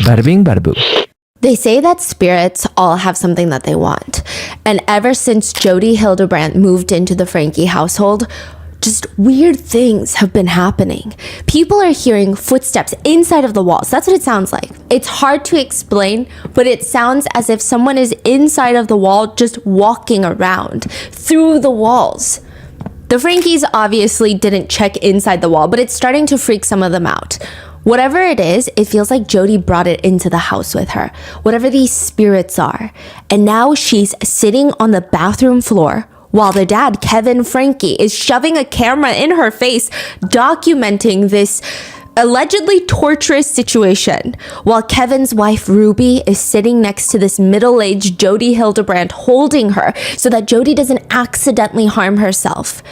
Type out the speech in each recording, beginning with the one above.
Bada bing, bada boo. They say that spirits all have something that they want. And ever since Jodie Hildebrandt moved into the Frankie household, just weird things have been happening. People are hearing footsteps inside of the walls. That's what it sounds like. It's hard to explain, but it sounds as if someone is inside of the wall just walking around through the walls. The Frankies obviously didn't check inside the wall, but it's starting to freak some of them out. Whatever it is, it feels like Jodie brought it into the house with her. Whatever these spirits are. And now she's sitting on the bathroom floor while the dad, Kevin Frankie, is shoving a camera in her face, documenting this allegedly torturous situation, while Kevin's wife, Ruby, is sitting next to this middle-aged Jodie Hildebrandt holding her so that Jodie doesn't accidentally harm herself.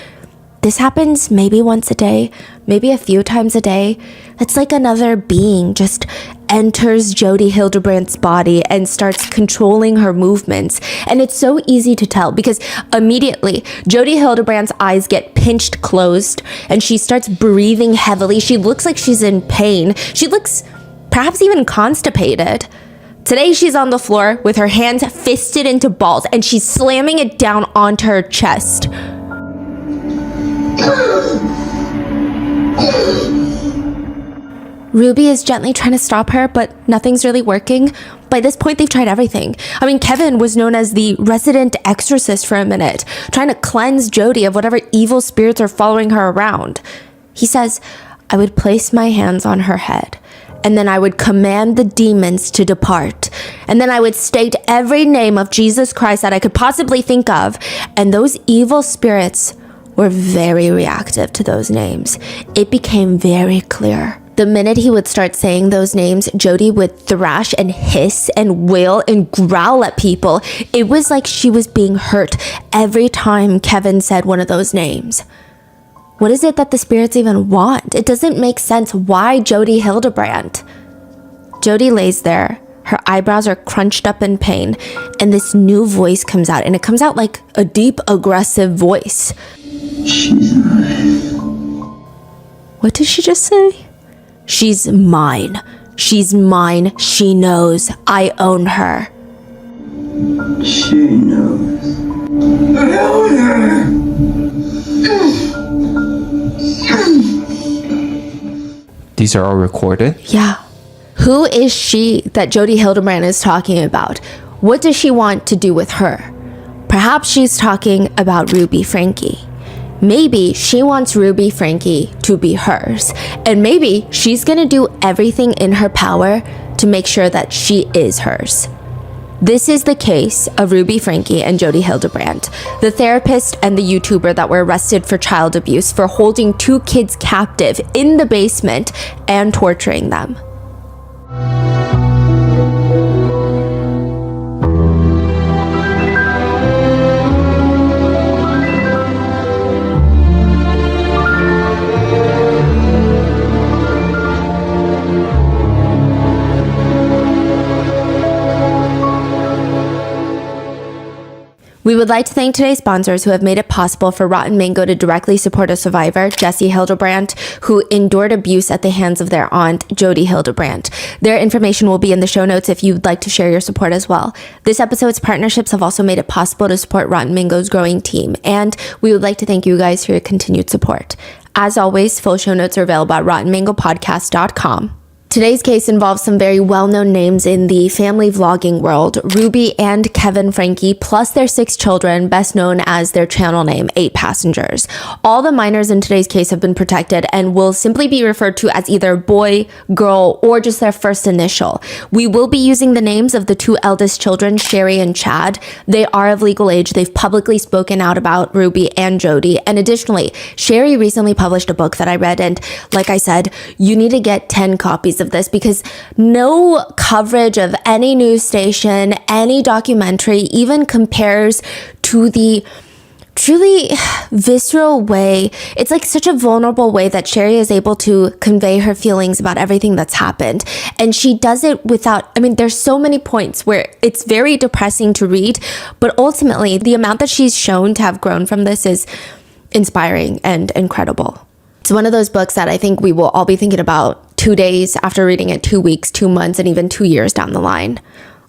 This happens maybe once a day, maybe a few times a day. It's like another being just enters Jodie Hildebrandt's body and starts controlling her movements. And it's so easy to tell because immediately Jodie Hildebrandt's eyes get pinched closed and she starts breathing heavily. She looks like she's in pain. She looks perhaps even constipated. Today she's on the floor with her hands fisted into balls and she's slamming it down onto her chest. Ruby is gently trying to stop her, but nothing's really working. By this point, they've tried everything. I mean, Kevin was known as the resident exorcist for a minute, trying to cleanse Jodie of whatever evil spirits are following her around. He says, I would place my hands on her head, and then I would command the demons to depart. And then I would state every name of Jesus Christ that I could possibly think of, and those evil spirits were very reactive to those names. It became very clear. The minute he would start saying those names, Jodie would thrash and hiss and wail and growl at people. It was like she was being hurt every time Kevin said one of those names. What is it that the spirits even want? It doesn't make sense. Why Jodie Hildebrandt? Jodie lays there. Her eyebrows are crunched up in pain, and this new voice comes out, and it comes out like a deep, aggressive voice. She's mine. What did she just say? She's mine. She's mine. She knows. I own her. She knows. I own her. These are all recorded? Yeah. Who is she that Jodie Hildebrandt is talking about? What does she want to do with her? Perhaps she's talking about Ruby Frankie. Maybe she wants Ruby Frankie to be hers. And maybe she's gonna do everything in her power to make sure that she is hers. This is the case of Ruby Frankie and Jodie Hildebrandt, the therapist and the YouTuber that were arrested for child abuse for holding 2 kids captive in the basement and torturing them. We would like to thank today's sponsors who have made it possible for Rotten Mango to directly support a survivor, Jessie Hildebrandt, who endured abuse at the hands of their aunt, Jodie Hildebrandt. Their information will be in the show notes if you'd like to share your support as well. This episode's partnerships have also made it possible to support Rotten Mango's growing team, and we would like to thank you guys for your continued support. As always, full show notes are available at rottenmangopodcast.com. Today's case involves some very well-known names in the family vlogging world, Ruby and Kevin Frankie, plus their 6 children, best known as their channel name, 8 Passengers. All the minors in today's case have been protected and will simply be referred to as either boy, girl, or just their first initial. We will be using the names of the 2 eldest children, Sherry and Chad. They are of legal age. They've publicly spoken out about Ruby and Jodie. And additionally, Sherry recently published a book that I read, and like I said, you need to get 10 copies of this because no coverage of any news station, any documentary even compares to the truly visceral way. It's like such a vulnerable way that Sherry is able to convey her feelings about everything that's happened. And she does it without, I mean, there's so many points where it's very depressing to read, but ultimately the amount that she's shown to have grown from this is inspiring and incredible. It's one of those books that I think we will all be thinking about 2 days after reading it, 2 weeks, 2 months, and even 2 years down the line.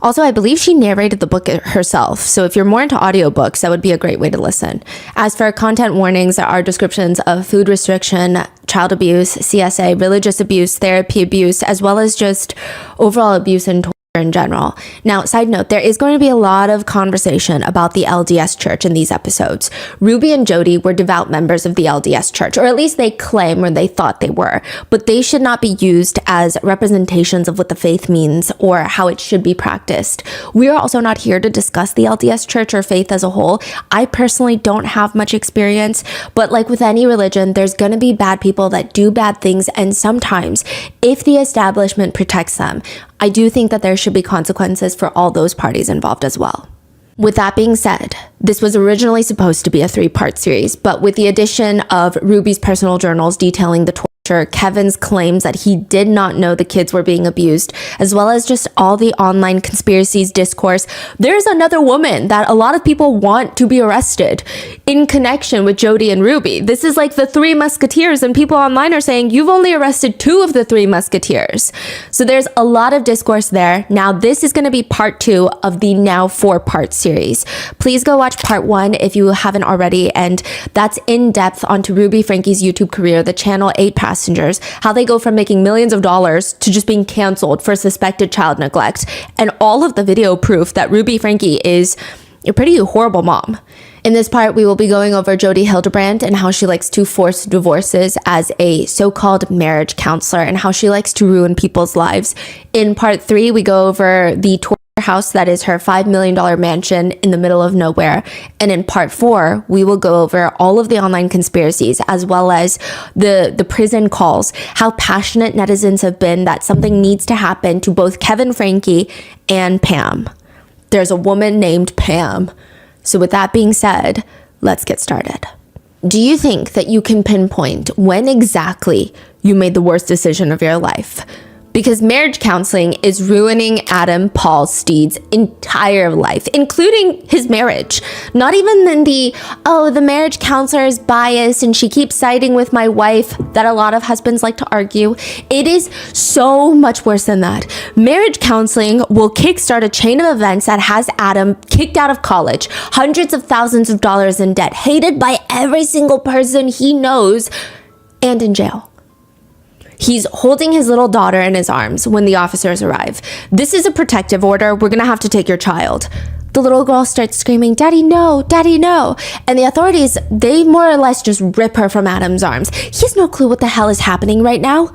Also, I believe she narrated the book herself, so if you're more into audiobooks, that would be a great way to listen. As for content warnings, there are descriptions of food restriction, child abuse, CSA, religious abuse, therapy abuse, as well as just overall abuse and torture in general. Now, side note, there is going to be a lot of conversation about the LDS Church in these episodes. Ruby and Jodie were devout members of the LDS Church, or at least they claim, or they thought they were, but they should not be used as representations of what the faith means or how it should be practiced. We are also not here to discuss the LDS Church or faith as a whole. I personally don't have much experience, but like with any religion, there's going to be bad people that do bad things, and sometimes, if the establishment protects them, I do think that there should be consequences for all those parties involved as well. With that being said, this was originally supposed to be a 3-part series, but with the addition of Ruby's personal journals detailing the torture, Kevin's claims that he did not know the kids were being abused, as well as just all the online conspiracies discourse, there's another woman that a lot of people want to be arrested in connection with Jodie and Ruby. This is like the 3 Musketeers, and people online are saying you've only arrested 2 of the 3 Musketeers. So there's a lot of discourse there. Now this is going to be part 2 of the now 4-part series. Please go watch part 1 if you haven't already, and that's in depth onto Ruby Frankie's YouTube career, the channel 8 Passengers, how they go from making millions of dollars to just being canceled for suspected child neglect, and all of the video proof that Ruby Frankie is a pretty horrible mom. In this part, we will be going over Jodie Hildebrandt and how she likes to force divorces as a so-called marriage counselor and how she likes to ruin people's lives. In part 3, we go over the house that is her $5 million mansion in the middle of nowhere. And in part 4, we will go over all of the online conspiracies as well as the prison calls, how passionate netizens have been that something needs to happen to both Kevin Frankie and Pam. There's a woman named Pam. So with that being said, let's get started. Do you think that you can pinpoint when exactly you made the worst decision of your life? Because marriage counseling is ruining Adam Paul Steed's entire life, including his marriage. Not even in the marriage counselor is biased and she keeps siding with my wife that a lot of husbands like to argue. It is so much worse than that. Marriage counseling will kickstart a chain of events that has Adam kicked out of college, hundreds of thousands of dollars in debt, hated by every single person he knows, and in jail. He's holding his little daughter in his arms when the officers arrive. This is a protective order. We're gonna have to take your child. The little girl starts screaming, "Daddy, no, Daddy, no." And the authorities, they more or less just rip her from Adam's arms. He has no clue what the hell is happening right now.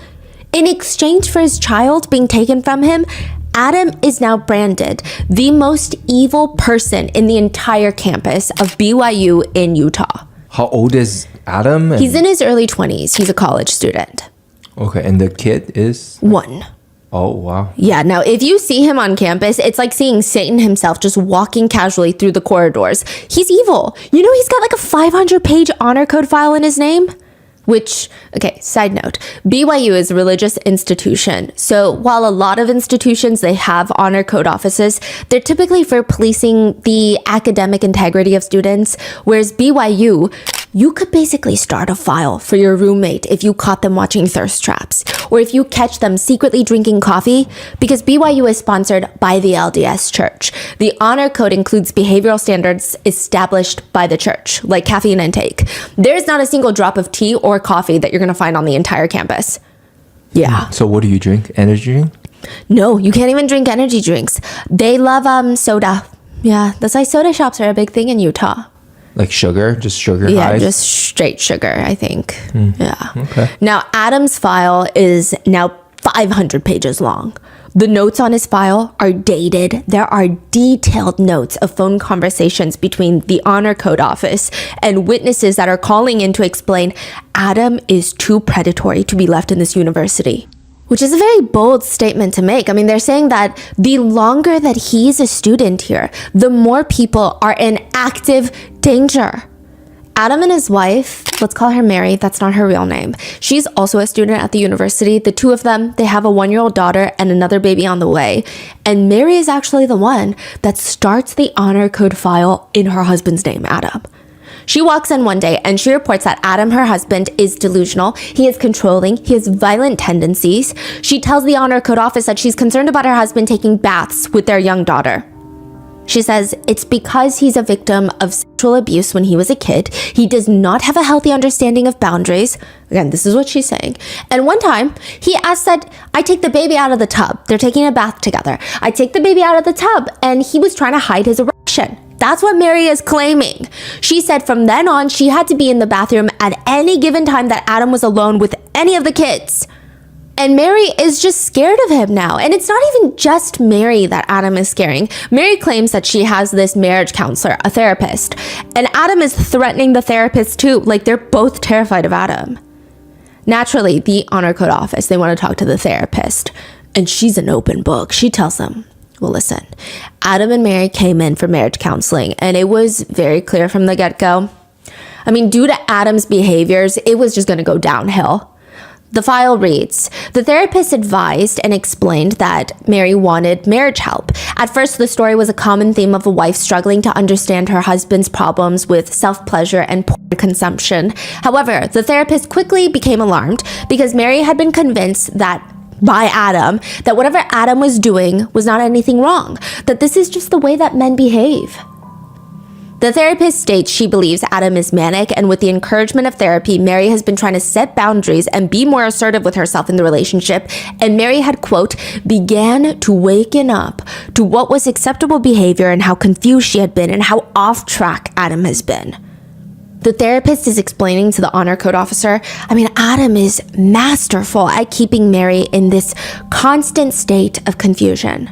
In exchange for his child being taken from him, Adam is now branded the most evil person in the entire campus of BYU in Utah. How old is Adam? He's in his early 20s. He's a college student. Okay, and the kid is? 1. Oh, wow. Yeah, now if you see him on campus, it's like seeing Satan himself just walking casually through the corridors. He's evil. You know, he's got like a 500-page honor code file in his name. Which, okay, side note, BYU is a religious institution. So while a lot of institutions, they have honor code offices, they're typically for policing the academic integrity of students. Whereas BYU, you could basically start a file for your roommate if you caught them watching thirst traps, or if you catch them secretly drinking coffee, because BYU is sponsored by the LDS Church. The honor code includes behavioral standards established by the church, like caffeine intake. There's not a single drop of tea or coffee that you're gonna find on the entire campus. Yeah. So what do you drink? Energy drink? No, you can't even drink energy drinks. They love soda. Yeah, that's why soda shops are a big thing in Utah. Like sugar? Just sugar Yeah, highs? just straight sugar, I think. Yeah. Okay. Now, Adam's file is now 500 pages long. The notes on his file are dated. There are detailed notes of phone conversations between the honor code office and witnesses that are calling in to explain Adam is too predatory to be left in this university. Which is a very bold statement to make. I mean, they're saying that the longer that he's a student here, the more people are in active danger. Adam and his wife, let's call her Mary, that's not her real name. She's also a student at the university. The two of them, they have a 1-year-old daughter and another baby on the way. And Mary is actually the one that starts the honor code file in her husband's name, Adam. She walks in one day and she reports that Adam, her husband, is delusional. He is controlling. He has violent tendencies. She tells the Honor Code office that she's concerned about her husband taking baths with their young daughter. She says it's because he's a victim of sexual abuse when he was a kid. He does not have a healthy understanding of boundaries. Again, this is what she's saying. And one time, he asked that I take the baby out of the tub. They're taking a bath together. I take the baby out of the tub, and he was trying to hide his erection. That's what Mary is claiming. She said from then on, she had to be in the bathroom at any given time that Adam was alone with any of the kids. And Mary is just scared of him now. And it's not even just Mary that Adam is scaring. Mary claims that she has this marriage counselor, a therapist. And Adam is threatening the therapist too. Like, they're both terrified of Adam. Naturally, the Honor Code office, they want to talk to the therapist. And she's an open book. She tells them, well, listen, Adam and Mary came in for marriage counseling. And it was very clear from the get-go. I mean, due to Adam's behaviors, it was just going to go downhill. The file reads, the therapist advised and explained that Mary wanted marriage help. At first, the story was a common theme of a wife struggling to understand her husband's problems with self-pleasure and porn consumption. However, the therapist quickly became alarmed because Mary had been convinced that by Adam, that whatever Adam was doing was not anything wrong, that this is just the way that men behave. The therapist states she believes Adam is manic, and with the encouragement of therapy, Mary has been trying to set boundaries and be more assertive with herself in the relationship, and Mary had, quote, began to waken up to what was acceptable behavior and how confused she had been and how off track Adam has been. The therapist is explaining to the Honor Code officer, I mean, Adam is masterful at keeping Mary in this constant state of confusion.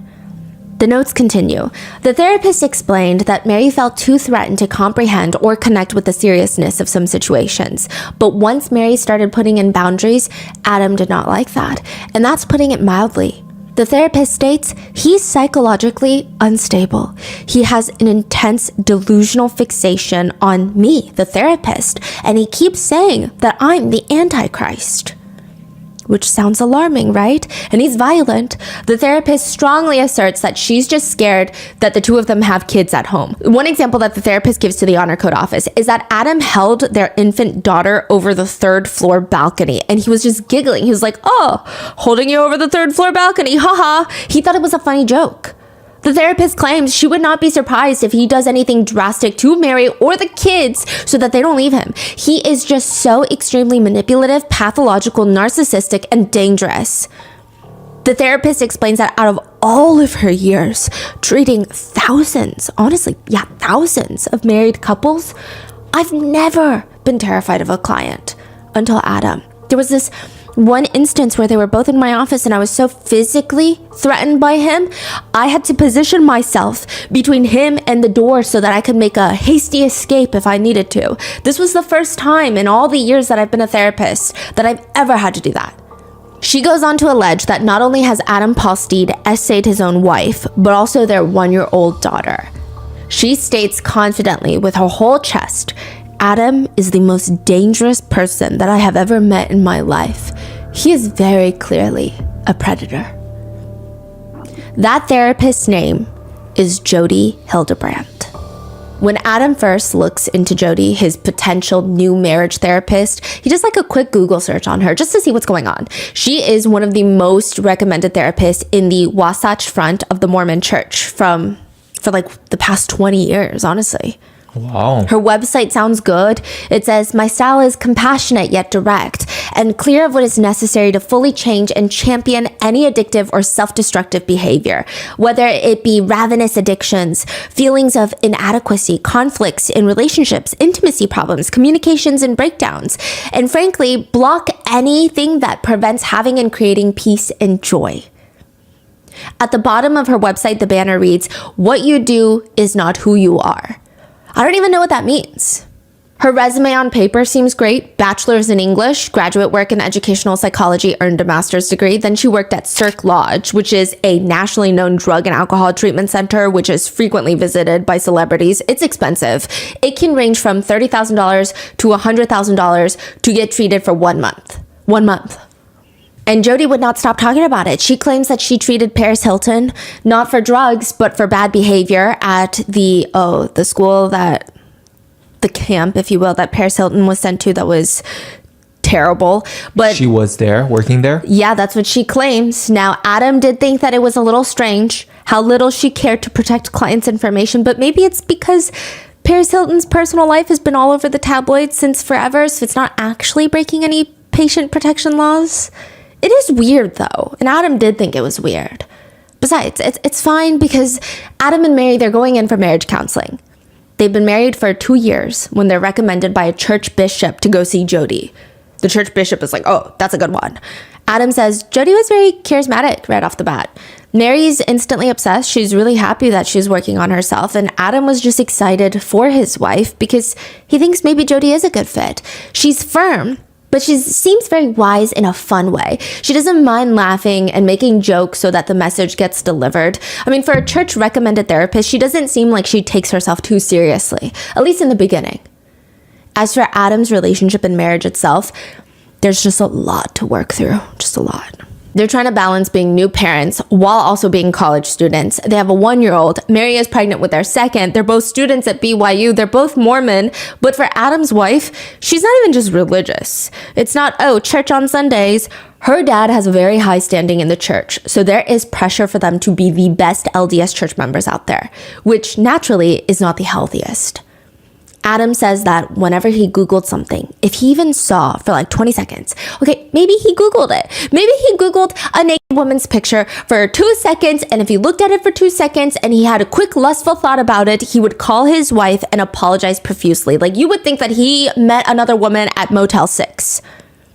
The notes continue. The therapist explained that Mary felt too threatened to comprehend or connect with the seriousness of some situations. But once Mary started putting in boundaries, Adam did not like that. And that's putting it mildly. The therapist states he's psychologically unstable. He has an intense delusional fixation on me, the therapist, and he keeps saying that I'm the Antichrist. Which sounds alarming, right? And he's violent. The therapist strongly asserts that she's just scared that the two of them have kids at home. One example that the therapist gives to the Honor Code office is that Adam held their infant daughter over the third floor balcony, and he was just giggling. He was like, oh, holding you over the third floor balcony, haha. He thought it was a funny joke. The therapist claims she would not be surprised if he does anything drastic to Mary or the kids so that they don't leave him. He is just so extremely manipulative, pathological, narcissistic, and dangerous. The therapist explains that out of all of her years treating thousands of married couples, I've never been terrified of a client until Adam. There was this one instance where they were both in my office and I was so physically threatened by him, I had to position myself between him and the door so that I could make a hasty escape if I needed to. This was the first time in all the years that I've been a therapist that I've ever had to do that. She goes on to allege that not only has Adam Paulsteed essayed his own wife, but also their 1-year-old daughter. She states confidently with her whole chest, Adam is the most dangerous person that I have ever met in my life. He is very clearly a predator. That therapist's name is Jodie Hildebrandt. When Adam first looks into Jodie, his potential new marriage therapist, he does like a quick Google search on her just to see what's going on. She is one of the most recommended therapists in the Wasatch Front of the Mormon Church for like the past 20 years, honestly. Wow. Her website sounds good. It says, my style is compassionate yet direct and clear of what is necessary to fully change and champion any addictive or self-destructive behavior, whether it be ravenous addictions, feelings of inadequacy, conflicts in relationships, intimacy problems, communications and breakdowns, and frankly, block anything that prevents having and creating peace and joy. At the bottom of her website, the banner reads, what you do is not who you are. I don't even know what that means. Her resume on paper seems great. Bachelor's in English, graduate work in educational psychology, earned a master's degree. Then she worked at Cirque Lodge, which is a nationally known drug and alcohol treatment center, which is frequently visited by celebrities. It's expensive. It can range from $30,000 to $100,000 to get treated for 1 month. 1 month. And Jodie would not stop talking about it. She claims that she treated Paris Hilton, not for drugs, but for bad behavior at the school that the camp, if you will, that Paris Hilton was sent to that was terrible. But She was there, working there? yeah, that's what she claims. Now, Adam did think that it was a little strange how little she cared to protect clients' information, but maybe it's because Paris Hilton's personal life has been all over the tabloids since forever, so it's not actually breaking any patient protection laws. It is weird, though, and Adam did think it was weird. Besides, it's fine because Adam and Mary, they're going in for marriage counseling. They've been married for 2 years when they're recommended by a church bishop to go see Jodie. The church bishop is like, oh, that's a good one. Adam says Jodie was very charismatic right off the bat. Mary's instantly obsessed. She's really happy that she's working on herself. And Adam was just excited for his wife because he thinks maybe Jodie is a good fit. She's firm, but she seems very wise in a fun way. She doesn't mind laughing and making jokes so that the message gets delivered. I mean, for a church recommended therapist, she doesn't seem like she takes herself too seriously, at least in the beginning. As for Adam's relationship and marriage itself, there's just a lot to work through, just a lot. They're trying to balance being new parents while also being college students. They have a 1-year-old. Mary is pregnant with their second. They're both students at BYU. They're both Mormon. But for Adam's wife, she's not even just religious. It's not, oh, church on Sundays. Her dad has a very high standing in the church. So there is pressure for them to be the best LDS church members out there, which naturally is not the healthiest. Adam says that whenever he Googled something, if he even saw for like 20 seconds, okay, maybe he Googled it. Maybe he Googled a naked woman's picture for 2 seconds, and if he looked at it for 2 seconds and he had a quick lustful thought about it, he would call his wife and apologize profusely. Like you would think that he met another woman at Motel 6.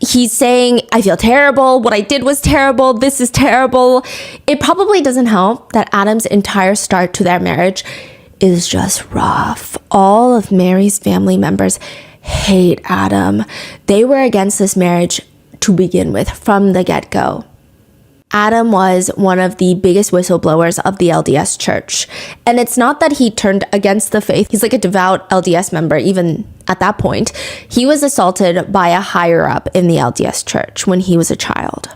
He's saying, I feel terrible. What I did was terrible. This is terrible. It probably doesn't help that Adam's entire start to their marriage is just rough. All of Mary's family members hate Adam. They were against this marriage to begin with from the get-go. Adam was one of the biggest whistleblowers of the LDS church. And it's not that he turned against the faith. He's like a devout LDS member, even at that point. He was assaulted by a higher up in the LDS church when he was a child.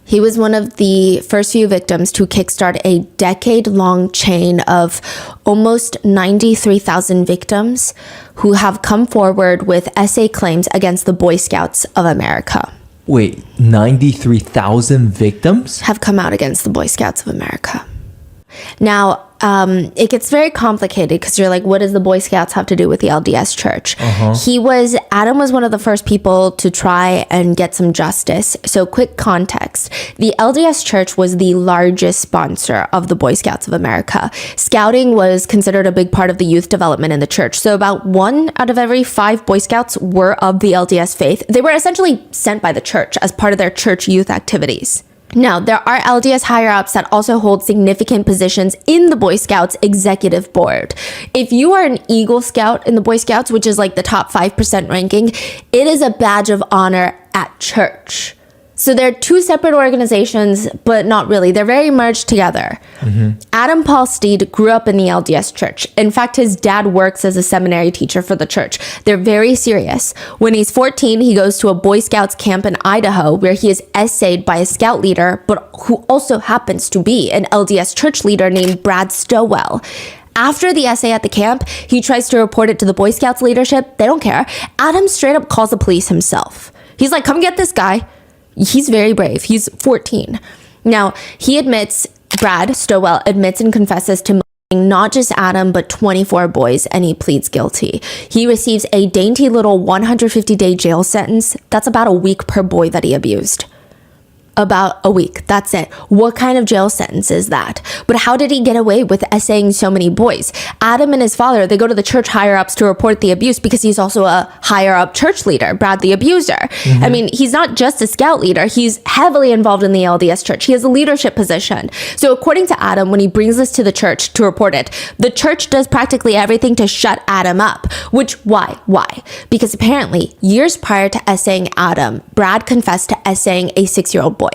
He was one of the first few victims to kickstart a decade-long chain of almost 93,000 victims who have come forward with essay claims against the Boy Scouts of America. Wait, 93,000 victims? Have come out against the Boy Scouts of America. Now, it gets very complicated because you're like, what does the Boy Scouts have to do with the LDS church? Adam was one of the first people to try and get some justice. So quick context, the LDS church was the largest sponsor of the Boy Scouts of America. Scouting was considered a big part of the youth development in the church. So about 1 out of every 5 Boy Scouts were of the LDS faith. They were essentially sent by the church as part of their church youth activities. Now, there are LDS higher-ups that also hold significant positions in the Boy Scouts executive board. If you are an Eagle Scout in the Boy Scouts, which is like the top 5% ranking, it is a badge of honor at church. So they're 2 separate organizations, but not really. They're very merged together. Adam Paul Steed grew up in the LDS church. In fact, his dad works as a seminary teacher for the church. They're very serious. When he's 14, he goes to a Boy Scouts camp in Idaho where he is essayed by a scout leader, but who also happens to be an LDS church leader named Brad Stowell. After the essay at the camp, he tries to report it to the Boy Scouts leadership. They don't care. Adam straight up calls the police himself. He's like, come get this guy. He's very brave. He's 14. Now, Brad Stowell admits and confesses to molesting not just Adam, but 24 boys, and he pleads guilty. He receives a dainty little 150-day jail sentence. That's about a week per boy that he abused. About a week. That's it. What kind of jail sentence is that? But how did he get away with essaying so many boys? Adam and his father, they go to the church higher-ups to report the abuse because he's also a higher-up church leader, Brad the abuser. I mean, he's not just a scout leader. He's heavily involved in the LDS church. He has a leadership position. So according to Adam, when he brings this to the church to report it, the church does practically everything to shut Adam up. Why? Because apparently, years prior to essaying Adam, Brad confessed to essaying a 6-year-old boy.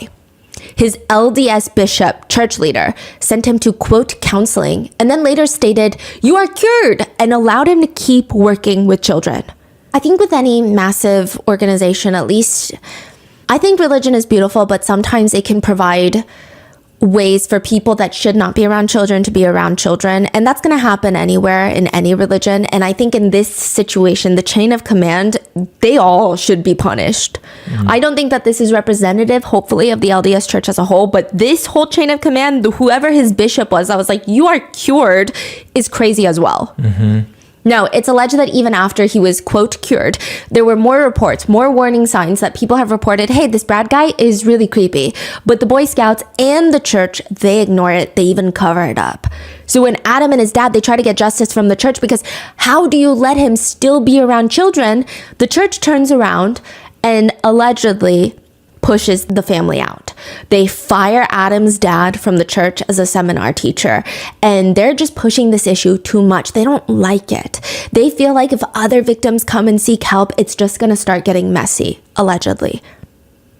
His LDS bishop, church leader, sent him to, quote, counseling, and then later stated, "You are cured," and allowed him to keep working with children. I think with any massive organization, at least, I think religion is beautiful, but sometimes it can provide ways for people that should not be around children to be around children. And that's going to happen anywhere in any religion. And I think in this situation, the chain of command, they all should be punished. I don't think that this is representative, hopefully, of the LDS Church as a whole. But this whole chain of command, whoever his bishop was, I was like, you are cured, is crazy as well. Now, it's alleged that even after he was, quote, cured, there were more reports, more warning signs that people have reported, hey, this Brad guy is really creepy. But the Boy Scouts and the church, they ignore it. They even cover it up. So when Adam and his dad, they try to get justice from the church because how do you let him still be around children? The church turns around and allegedly pushes the family out. They fire Adam's dad from the church as a seminar teacher, and they're just pushing this issue too much. They don't like it. They feel like if other victims come and seek help, it's just going to start getting messy, allegedly.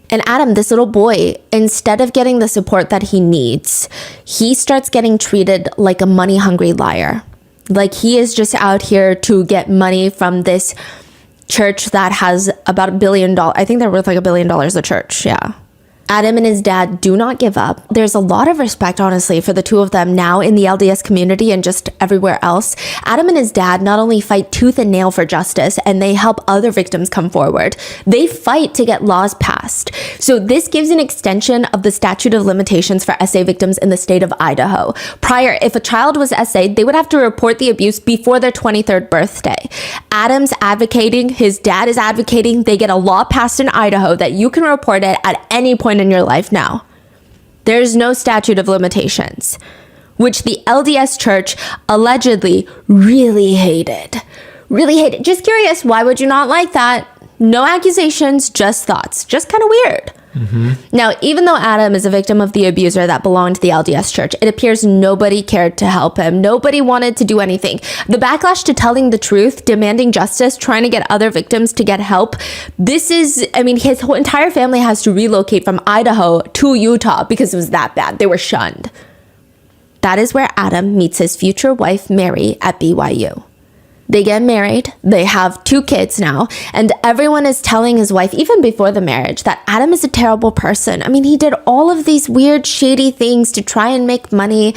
And Adam, this little boy, instead of getting the support that he needs, he starts getting treated like a money-hungry liar. Like he is just out here to get money from this church that has about $1 billion. I think they're worth like $1 billion, the church. Yeah. Adam and his dad do not give up. There's a lot of respect, honestly, for the two of them now in the LDS community and just everywhere else. Adam and his dad not only fight tooth and nail for justice, and they help other victims come forward, they fight to get laws passed. So this gives an extension of the statute of limitations for SA victims in the state of Idaho. Prior, if a child was SA'd, they would have to report the abuse before their 23rd birthday. Adam's advocating, his dad is advocating, they get a law passed in Idaho that you can report it at any point in your life now. There's no statute of limitations, which the LDS Church allegedly really hated. Really hated. Just curious, why would you not like that? No accusations, just thoughts. Just kind of weird. Now, even though Adam is a victim of the abuser that belonged to the LDS Church, it appears nobody cared to help him. Nobody wanted to do anything. The backlash to telling the truth, demanding justice, trying to get other victims to get help, this is, I mean, his whole entire family has to relocate from Idaho to Utah because it was that bad. They were shunned. That is where Adam meets his future wife, Mary, at BYU. They get married, they have 2 kids now, and everyone is telling his wife, even before the marriage, that Adam is a terrible person. I mean, he did all of these weird, shady things to try and make money.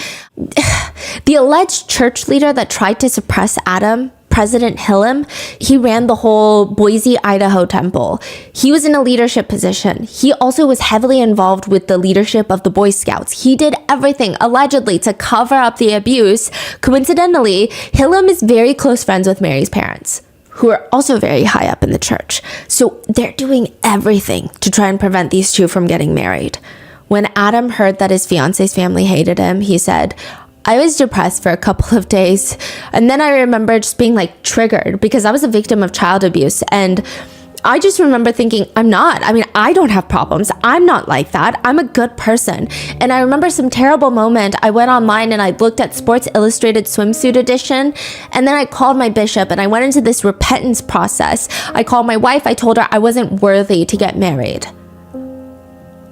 The alleged church leader that tried to suppress Adam, President Hillem, he ran the whole Boise, Idaho temple. He was in a leadership position. He also was heavily involved with the leadership of the Boy Scouts. He did everything, allegedly, to cover up the abuse. Coincidentally, Hillem is very close friends with Mary's parents, who are also very high up in the church. So they're doing everything to try and prevent these two from getting married. When Adam heard that his fiance's family hated him, he said, I was depressed for a couple of days, and then I remember just being like triggered because I was a victim of child abuse, and I just remember thinking, I don't have problems. I'm not like that. I'm a good person. And I remember some terrible moment. I went online and I looked at Sports Illustrated swimsuit edition, and then I called my bishop and I went into this repentance process. I called my wife. I told her I wasn't worthy to get married.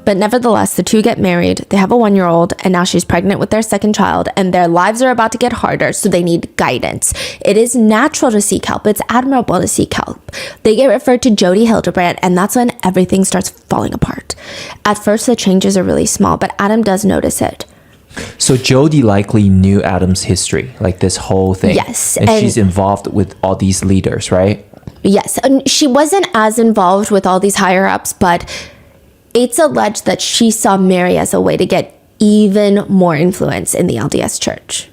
But nevertheless, the two get married, they have a 1-year-old, and now she's pregnant with their second child, and their lives are about to get harder, so they need guidance. It is natural to seek help. It's admirable to seek help. They get referred to Jodie Hildebrandt, and that's when everything starts falling apart. At first, the changes are really small, but Adam does notice it. So Jodie likely knew Adam's history, like this whole thing. Yes. And she's involved with all these leaders, right? Yes. And she wasn't as involved with all these higher-ups, but it's alleged that she saw Mary as a way to get even more influence in the LDS Church.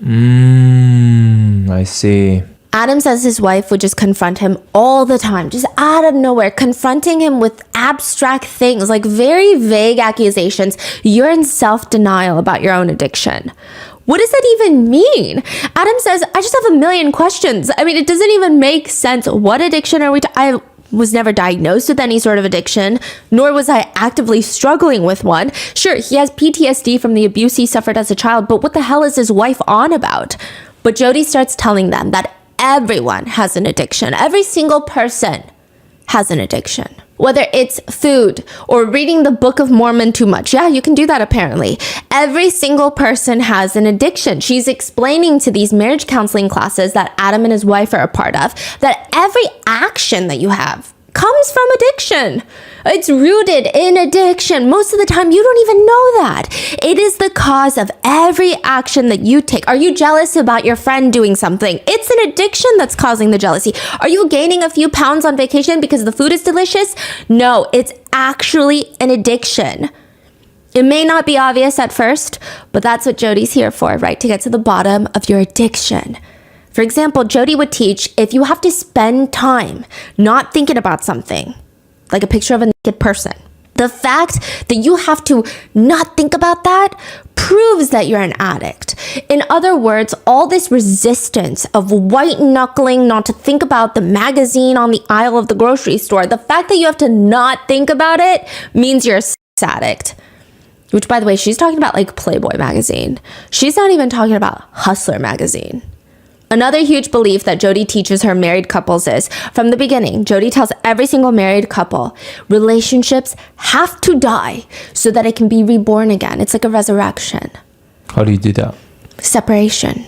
I see. Adam says his wife would just confront him all the time, just out of nowhere, confronting him with abstract things, like very vague accusations. You're in self-denial about your own addiction. What does that even mean? Adam says, I just have a million questions. I mean, it doesn't even make sense. What addiction are we I was never diagnosed with any sort of addiction, nor was I actively struggling with one. Sure, he has PTSD from the abuse he suffered as a child, but what the hell is his wife on about? But Jodie starts telling them that everyone has an addiction. Every single person has an addiction. Whether it's food or reading the Book of Mormon too much. Yeah, you can do that apparently. Every single person has an addiction. She's explaining to these marriage counseling classes that Adam and his wife are a part of that every action that you have comes from addiction. It's rooted in addiction. Most of the time, you don't even know that. It is the cause of every action that you take. Are you jealous about your friend doing something? It's an addiction that's causing the jealousy. Are you gaining a few pounds on vacation because the food is delicious? No, it's actually an addiction. It may not be obvious at first, but that's what Jodie's here for, right? To get to the bottom of your addiction. For example, Jodie would teach if you have to spend time not thinking about something, like a picture of a naked person, the fact that you have to not think about that proves that you're an addict. In other words, all this resistance of white knuckling not to think about the magazine on the aisle of the grocery store, the fact that you have to not think about it means you're a sex addict. Which, by the way, she's talking about like Playboy magazine. She's not even talking about Hustler magazine. Another huge belief that Jodie teaches her married couples is, from the beginning, Jodie tells every single married couple, relationships have to die so that it can be reborn again. It's like a resurrection. How do you do that? Separation.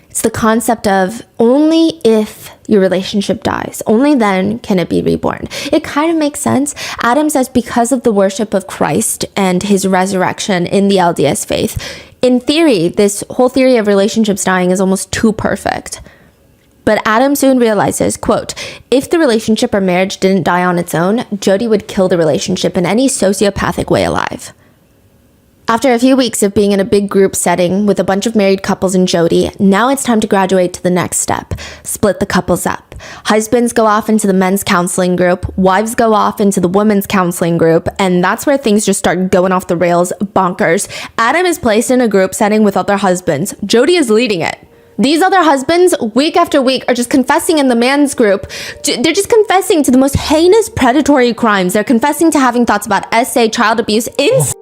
It's the concept of only if your relationship dies, only then can it be reborn. It kind of makes sense. Adam says because of the worship of Christ and his resurrection in the LDS faith, in theory, this whole theory of relationships dying is almost too perfect. But Adam soon realizes, quote, if the relationship or marriage didn't die on its own, Jodie would kill the relationship in any sociopathic way alive. After a few weeks of being in a big group setting with a bunch of married couples and Jodie, now it's time to graduate to the next step, split the couples up. Husbands go off into the men's counseling group, wives go off into the women's counseling group, and that's where things just start going off the rails bonkers. Adam is placed in a group setting with other husbands. Jodie is leading it. These other husbands, week after week, are just confessing in the man's group. They're just confessing to the most heinous predatory crimes. They're confessing to having thoughts about SA, child abuse, incest.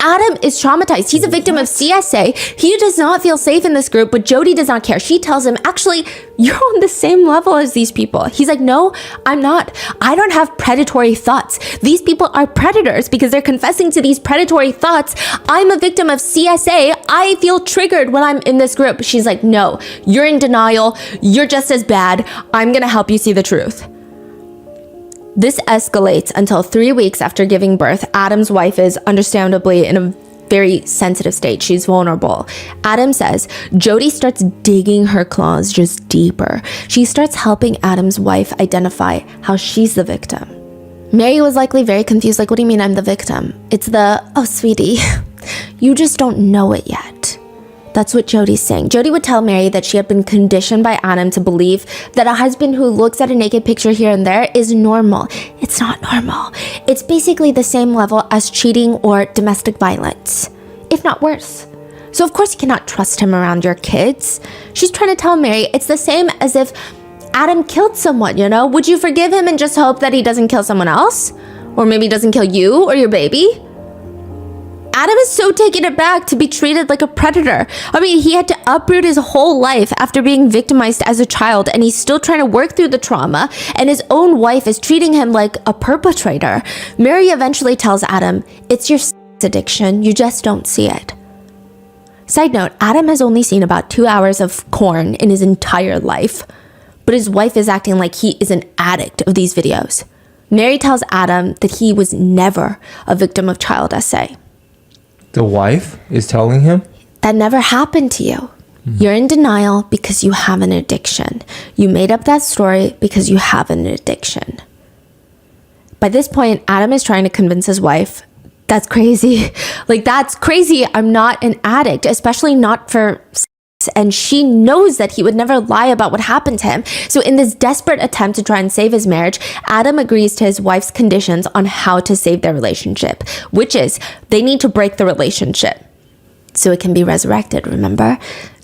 Adam is traumatized. He's a victim of CSA. He does not feel safe in this group, but Jodie does not care. She tells him, actually, you're on the same level as these people. He's like, no, I'm not. I don't have predatory thoughts. These people are predators because they're confessing to these predatory thoughts. I'm a victim of CSA. I feel triggered when I'm in this group. She's like, no, you're in denial. You're just as bad. I'm going to help you see the truth. This escalates until 3 weeks after giving birth. Adam's wife is understandably in a very sensitive state. She's vulnerable. Adam says Jodie starts digging her claws just deeper. She starts helping Adam's wife identify how she's the victim. Mary was likely very confused. Like, what do you mean I'm the victim? It's the, oh, sweetie, you just don't know it yet. That's what Jodie's saying. Jodie would tell Mary that she had been conditioned by Adam to believe that a husband who looks at a naked picture here and there is normal. It's not normal. It's basically the same level as cheating or domestic violence, if not worse. So of course you cannot trust him around your kids. She's trying to tell Mary it's the same as if Adam killed someone, you know? Would you forgive him and just hope that he doesn't kill someone else? Or maybe he doesn't kill you or your baby? Adam is so taken aback to be treated like a predator. I mean, he had to uproot his whole life after being victimized as a child, and he's still trying to work through the trauma, and his own wife is treating him like a perpetrator. Mary eventually tells Adam, it's your addiction, you just don't see it. Side note, Adam has only seen about 2 hours of porn in his entire life, but his wife is acting like he is an addict of these videos. Mary tells Adam that he was never a victim of child SA. The wife is telling him? That never happened to you. You're in denial because you have an addiction. You made up that story because you have an addiction. By this point, Adam is trying to convince his wife, that's crazy. Like, that's crazy. I'm not an addict, especially not for sex. And she knows that he would never lie about what happened to him. So in this desperate attempt to try and save his marriage, Adam agrees to his wife's conditions on how to save their relationship, which is they need to break the relationship so it can be resurrected, remember?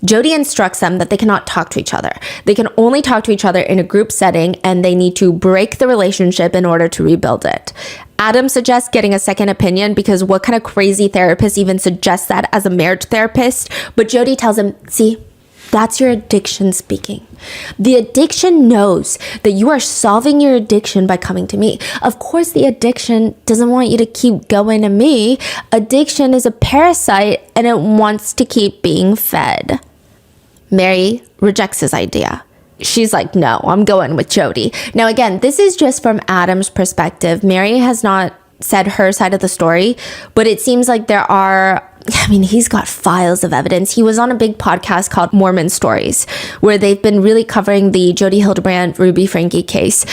Jodie instructs them that they cannot talk to each other. They can only talk to each other in a group setting, and they need to break the relationship in order to rebuild it. Adam suggests getting a second opinion because what kind of crazy therapist even suggests that as a marriage therapist? But Jodie tells him, see, that's your addiction speaking. The addiction knows that you are solving your addiction by coming to me. Of course, the addiction doesn't want you to keep going to me. Addiction is a parasite and it wants to keep being fed. Mary rejects his idea. she's like, no, I'm going with Jodie. Now, again, this is just from Adam's perspective. Mary has not said her side of the story, but it seems like there are, I mean, he's got files of evidence. He was on a big podcast called Mormon Stories, where they've been really covering the Jodie Hildebrandt, Ruby Frankie case.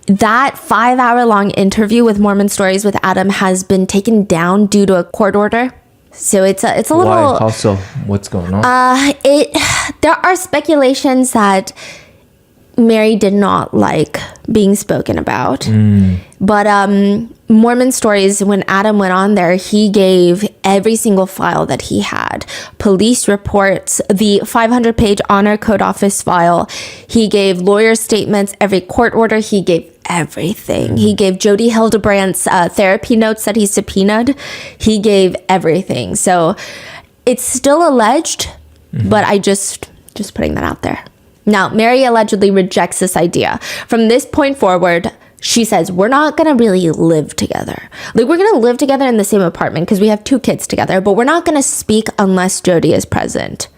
That 5-hour-long interview with Mormon Stories with Adam has been taken down due to a court order. So it's a little... Why? How so? What's going on? There are speculations that Mary did not like being spoken about. But Mormon Stories, when Adam went on there, he gave every single file that he had. Police reports, the 500-page Honor Code Office file. He gave lawyer statements, every court order. He gave everything. He gave Jodie Hildebrandt's therapy notes that he subpoenaed. He gave everything. So it's still alleged, but I just putting that out there. Now, Mary allegedly rejects this idea. From this point forward, she says, we're not going to really live together. Like, we're going to live together in the same apartment because we have 2 kids together, but we're not going to speak unless Jodie is present.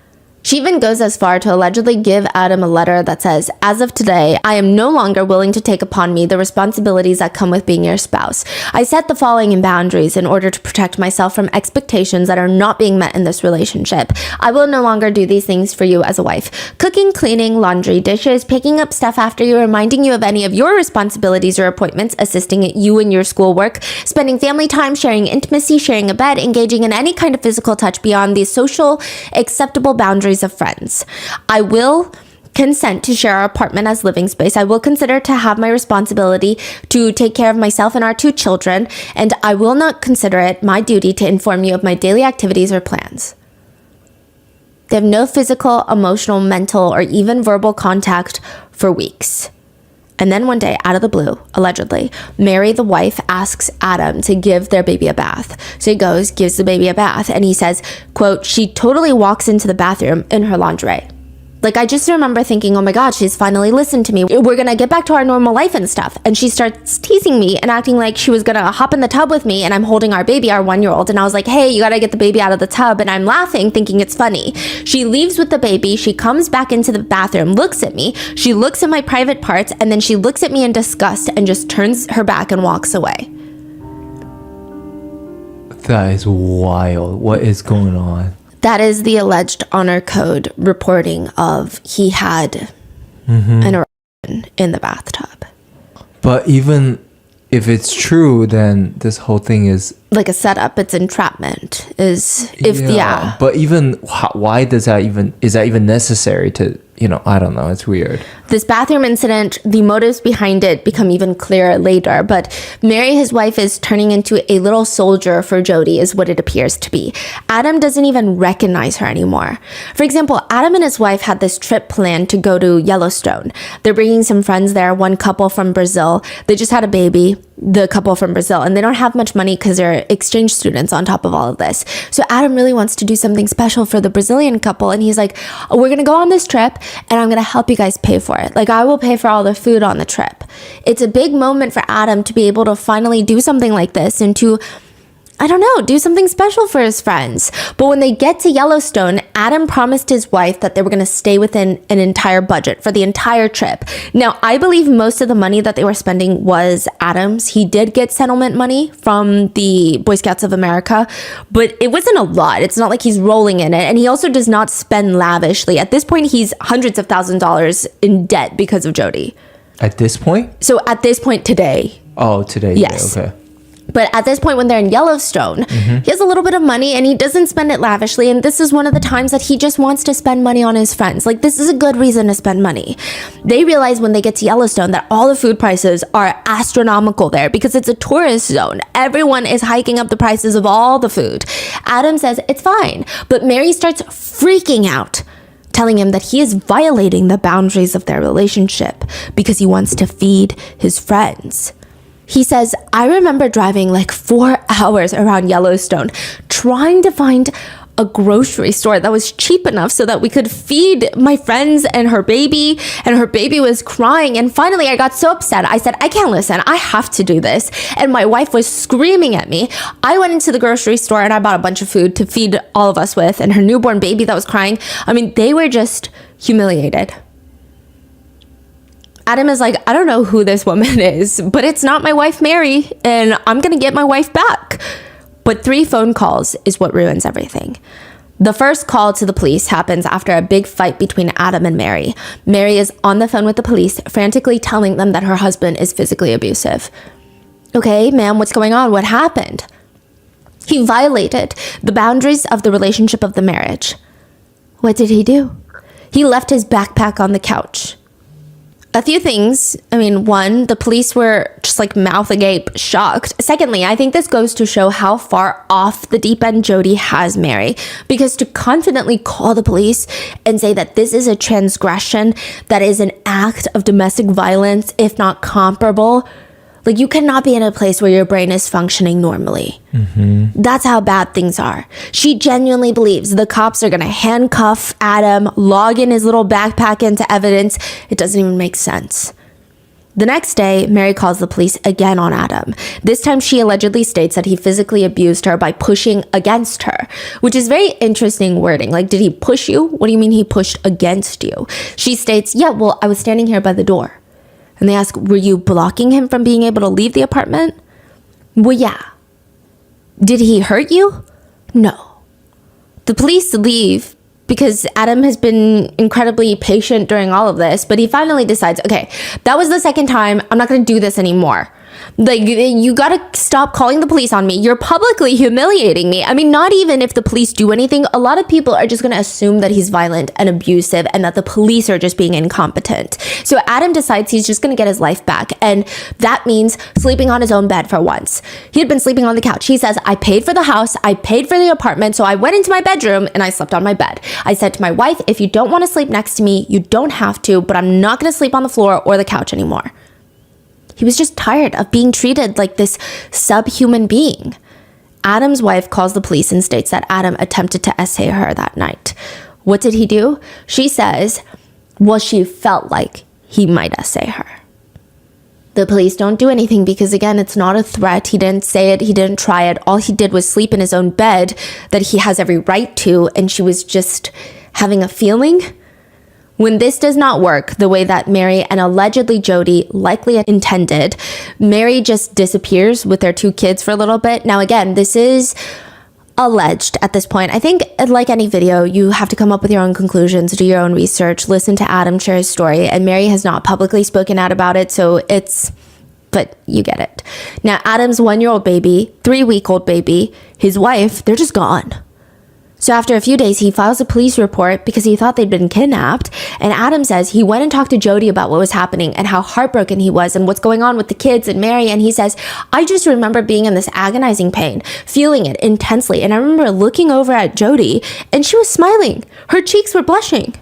She even goes as far to allegedly give Adam a letter that says, as of today, I am no longer willing to take upon me the responsibilities that come with being your spouse. I set the following in boundaries in order to protect myself from expectations that are not being met in this relationship. I will no longer do these things for you as a wife. Cooking, cleaning, laundry, dishes, picking up stuff after you, reminding you of any of your responsibilities or appointments, assisting you in your schoolwork, spending family time, sharing intimacy, sharing a bed, engaging in any kind of physical touch beyond the social acceptable boundaries of friends. I will consent to share our apartment as living space. I will consider to have my responsibility to take care of myself and our 2 children, and I will not consider it my duty to inform you of my daily activities or plans. They have no physical, emotional, mental, or even verbal contact for weeks. And then one day, out of the blue, allegedly, Mary, the wife, asks Adam to give their baby a bath. So he goes, gives the baby a bath, and he says, quote, she totally walks into the bathroom in her lingerie. Like, I just remember thinking, oh my God, she's finally listened to me. We're gonna get back to our normal life and stuff. And she starts teasing me and acting like she was gonna hop in the tub with me, and I'm holding our baby, our 1-year-old. And I was like, hey, you gotta get the baby out of the tub. And I'm laughing, thinking it's funny. She leaves with the baby. She comes back into the bathroom, looks at me. She looks at my private parts, and then she looks at me in disgust and just turns her back and walks away. That is wild. What is going on? That is the alleged Honor Code reporting of he had an erection in the bathtub. But even if it's true, then this whole thing is like a setup. It's entrapment. But even why does that even is that even necessary to, I don't know. It's weird. This bathroom incident, the motives behind it become even clearer later. But Mary, his wife, is turning into a little soldier for Jodie, is what it appears to be. Adam doesn't even recognize her anymore. For example, Adam and his wife had this trip planned to go to Yellowstone. They're bringing some friends there, one couple from Brazil. They just had a baby, the couple from Brazil, and they don't have much money because they're exchange students on top of all of this. So Adam really wants to do something special for the Brazilian couple, and he's like, we're gonna go on this trip and I'm gonna help you guys pay for it. Like, I will pay for all the food on the trip. It's a big moment for Adam to be able to finally do something like this and to, I don't know, do something special for his friends. But when they get to Yellowstone, Adam promised his wife that they were going to stay within an entire budget for the entire trip. Now, I believe most of the money that they were spending was Adam's. He did get settlement money from the Boy Scouts of America, but it wasn't a lot. It's not like he's rolling in it. And he also does not spend lavishly. At this point, he's hundreds of thousands of dollars in debt because of Jodie. At this point? So at this point today. Oh, today. Yes. Okay. But at this point, when they're in Yellowstone, he has a little bit of money and he doesn't spend it lavishly. And this is one of the times that he just wants to spend money on his friends. Like, this is a good reason to spend money. They realize when they get to Yellowstone that all the food prices are astronomical there because it's a tourist zone. Everyone is hiking up the prices of all the food. Adam says it's fine, but Mary starts freaking out, telling him that he is violating the boundaries of their relationship because he wants to feed his friends. He says, I remember driving like 4 hours around Yellowstone trying to find a grocery store that was cheap enough so that we could feed my friends and her baby was crying. And finally, I got so upset. I said, I can't listen. I have to do this. And my wife was screaming at me. I went into the grocery store and I bought a bunch of food to feed all of us with, and her newborn baby that was crying. I mean, they were just humiliated. Adam is like, I don't know who this woman is, but it's not my wife, Mary, and I'm going to get my wife back. But 3 phone calls is what ruins everything. The first call to the police happens after a big fight between Adam and Mary. Mary is on the phone with the police, frantically telling them that her husband is physically abusive. Okay, ma'am, what's going on? What happened? He violated the boundaries of the relationship of the marriage. What did he do? He left his backpack on the couch. A few things. I mean, one, the police were just like mouth agape, shocked. Secondly, I think this goes to show how far off the deep end Jodie has Mary, because to confidently call the police and say that this is a transgression, that is an act of domestic violence, if not comparable, like you cannot be in a place where your brain is functioning normally. That's how bad things are. She genuinely believes the cops are going to handcuff Adam, log in his little backpack into evidence. It doesn't even make sense. The next day, Mary calls the police again on Adam. This time she allegedly states that he physically abused her by pushing against her, which is very interesting wording. Like, did he push you? What do you mean he pushed against you? She states, yeah, well, I was standing here by the door. And they ask, were you blocking him from being able to leave the apartment? Well, yeah. Did he hurt you? No. The police leave because Adam has been incredibly patient during all of this, but he finally decides, okay, that was the second time. I'm not going to do this anymore. Like, you gotta stop calling the police on me. You're publicly humiliating me. I mean, not even if the police do anything, a lot of people are just gonna assume that he's violent and abusive and that the police are just being incompetent. So Adam decides he's just gonna get his life back, and that means sleeping on his own bed for once. He had been sleeping on the couch. He says, I paid for the house, I paid for the apartment, so I went into my bedroom and I slept on my bed. I said to my wife, if you don't want to sleep next to me, you don't have to, but I'm not gonna sleep on the floor or the couch anymore. He was just tired of being treated like this subhuman being. Adam's wife calls the police and states that Adam attempted to essay her that night. What did he do? She says, well, she felt like he might essay her. The police don't do anything because, again, it's not a threat. He didn't say it. He didn't try it. All he did was sleep in his own bed that he has every right to, and she was just having a feeling. When this does not work the way that Mary and allegedly Jodie likely intended, Mary just disappears with their 2 kids for a little bit. Now, again, this is alleged at this point. I think, like any video, you have to come up with your own conclusions, do your own research, listen to Adam share his story, and Mary has not publicly spoken out about it, so but you get it. Now, Adam's 1-year-old baby, 3-week-old baby, his wife, they're just gone. So after a few days, he files a police report because he thought they'd been kidnapped. And Adam says he went and talked to Jodie about what was happening and how heartbroken he was and what's going on with the kids and Mary. And he says, I just remember being in this agonizing pain, feeling it intensely. And I remember looking over at Jodie and she was smiling. Her cheeks were blushing.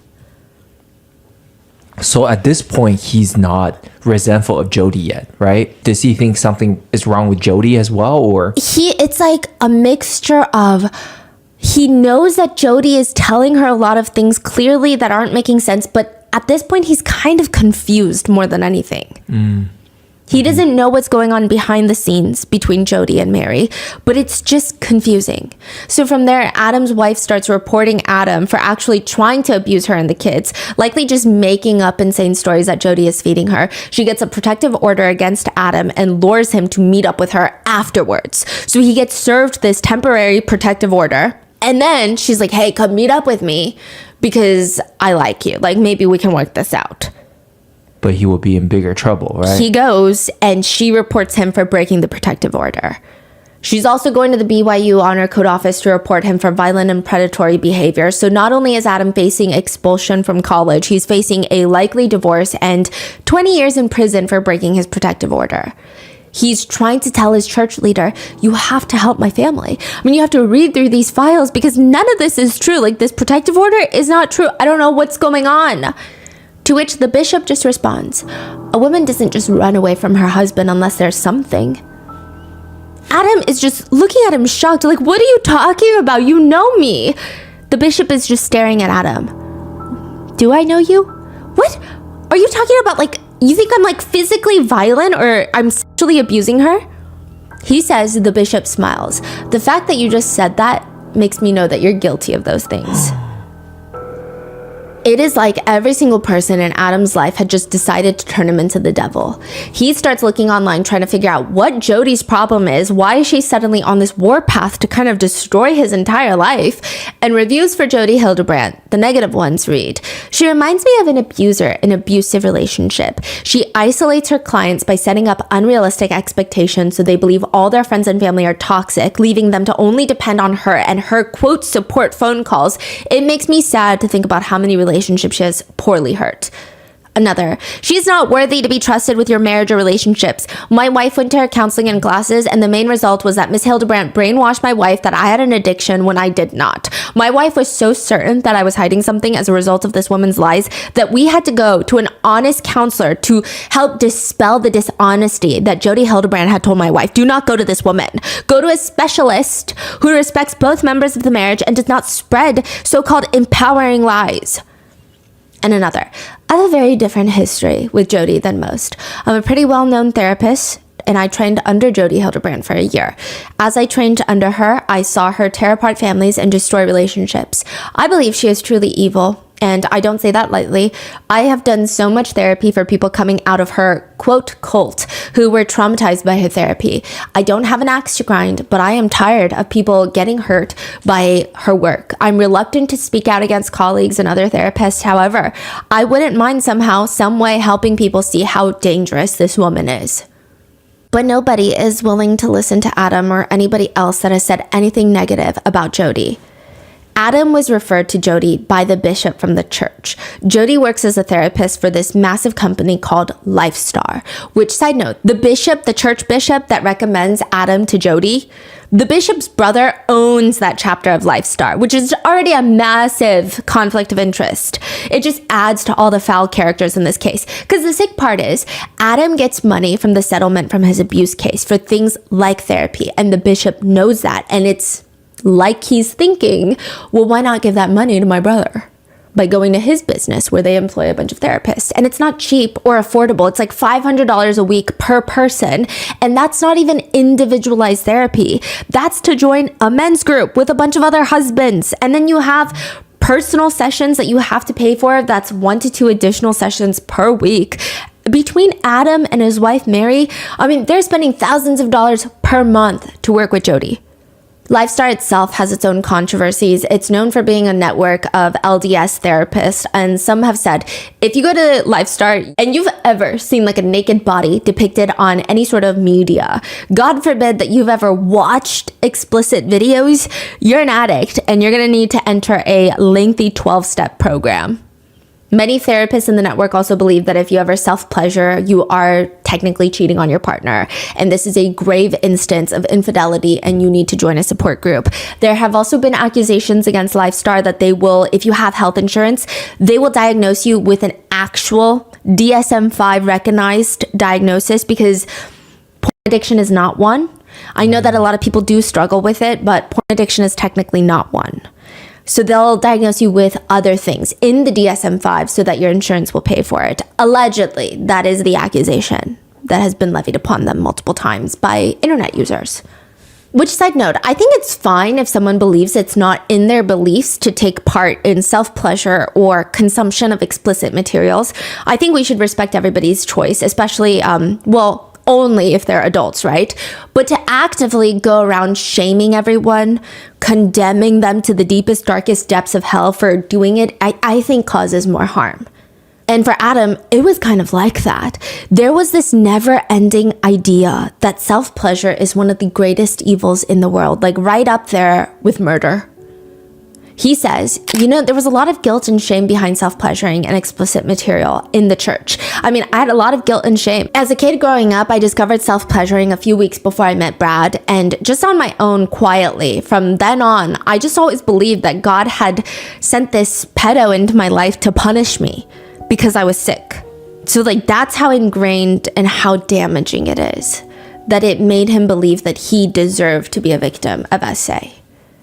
So at this point, he's not resentful of Jodie yet, right? Does he think something is wrong with Jodie as well? Or it's like a mixture of... He knows that Jodie is telling her a lot of things clearly that aren't making sense, but at this point, he's kind of confused more than anything. He doesn't know what's going on behind the scenes between Jodie and Mary, but it's just confusing. So from there, Adam's wife starts reporting Adam for actually trying to abuse her and the kids, likely just making up insane stories that Jodie is feeding her. She gets a protective order against Adam and lures him to meet up with her afterwards. So he gets served this temporary protective order. And then she's like, hey, come meet up with me because I like you. Like, maybe we can work this out. But he will be in bigger trouble, right? He goes and she reports him for breaking the protective order. She's also going to the BYU Honor Code office to report him for violent and predatory behavior. So not only is Adam facing expulsion from college, he's facing a likely divorce and 20 years in prison for breaking his protective order. He's trying to tell his church leader, you have to help my family. I mean, you have to read through these files because none of this is true. Like, this protective order is not true. I don't know what's going on. To which the bishop just responds, a woman doesn't just run away from her husband unless there's something. Adam is just looking at him shocked. Like, what are you talking about? You know me. The bishop is just staring at Adam. Do I know you? What? Are you talking about, like, you think I'm like physically violent or I'm sexually abusing her? He says, the bishop smiles. The fact that you just said that makes me know that you're guilty of those things. It is like every single person in Adam's life had just decided to turn him into the devil. He starts looking online trying to figure out what Jodie's problem is, why is she suddenly on this warpath to kind of destroy his entire life. And reviews for Jodie Hildebrandt, the negative ones, read, "She reminds me of an abuser in an abusive relationship. She isolates her clients by setting up unrealistic expectations so they believe all their friends and family are toxic, leaving them to only depend on her and her, quote, support phone calls. It makes me sad to think about how many relationships she has poorly hurt." Another, "She's not worthy to be trusted with your marriage or relationships. My wife went to her counseling and classes, and the main result was that Miss Hildebrandt brainwashed my wife that I had an addiction when I did not. My wife was so certain that I was hiding something as a result of this woman's lies that we had to go to an honest counselor to help dispel the dishonesty that Jodie Hildebrandt had told my wife. Do not go to this woman. Go to a specialist who respects both members of the marriage and does not spread so-called empowering lies." And another, "I have a very different history with Jodie than most. I'm a pretty well-known therapist, and I trained under Jodie Hildebrandt for a year. As I trained under her, I saw her tear apart families and destroy relationships. I believe she is truly evil, and I don't say that lightly. I have done so much therapy for people coming out of her, quote, cult, who were traumatized by her therapy. I don't have an axe to grind, but I am tired of people getting hurt by her work. I'm reluctant to speak out against colleagues and other therapists. However, I wouldn't mind somehow, some way helping people see how dangerous this woman is." But nobody is willing to listen to Adam or anybody else that has said anything negative about Jodie. Adam was referred to Jodie by the bishop from the church. Jodie works as a therapist for this massive company called Lifestar, which, side note, the bishop, the church bishop that recommends Adam to Jodie, the bishop's brother owns that chapter of Lifestar, which is already a massive conflict of interest. It just adds to all the foul characters in this case. Because the sick part is, Adam gets money from the settlement from his abuse case for things like therapy, and the bishop knows that, and it's like he's thinking, well, why not give that money to my brother by going to his business where they employ a bunch of therapists? And it's not cheap or affordable. It's like $500 a week per person. And that's not even individualized therapy. That's to join a men's group with a bunch of other husbands. And then you have personal sessions that you have to pay for. That's 1 to 2 additional sessions per week. Between Adam and his wife, Mary, I mean, they're spending thousands of dollars per month to work with Jodie. Lifestar itself has its own controversies. It's known for being a network of LDS therapists, and some have said, if you go to Lifestar and you've ever seen like a naked body depicted on any sort of media, God forbid that you've ever watched explicit videos, you're an addict and you're going to need to enter a lengthy 12-step program. Many therapists in the network also believe that if you ever self-pleasure, you are technically cheating on your partner. And this is a grave instance of infidelity and you need to join a support group. There have also been accusations against Lifestar that they will, if you have health insurance, they will diagnose you with an actual DSM-5 recognized diagnosis, because porn addiction is not one. I know that a lot of people do struggle with it, but porn addiction is technically not one. So they'll diagnose you with other things in the DSM-5 so that your insurance will pay for it. Allegedly, that is the accusation that has been levied upon them multiple times by internet users. Which, side note, I think it's fine if someone believes it's not in their beliefs to take part in self-pleasure or consumption of explicit materials. I think we should respect everybody's choice, especially, only if they're adults, right? But to actively go around shaming everyone, condemning them to the deepest, darkest depths of hell for doing it, I think causes more harm. And for Adam, it was kind of like that. There was this never-ending idea that self-pleasure is one of the greatest evils in the world, like right up there with murder. He says, there was a lot of guilt and shame behind self-pleasuring and explicit material in the church. I mean, I had a lot of guilt and shame. As a kid growing up, I discovered self-pleasuring a few weeks before I met Brad, and just on my own, quietly. From then on, I just always believed that God had sent this pedo into my life to punish me because I was sick. So that's how ingrained and how damaging it is, that it made him believe that he deserved to be a victim of SA.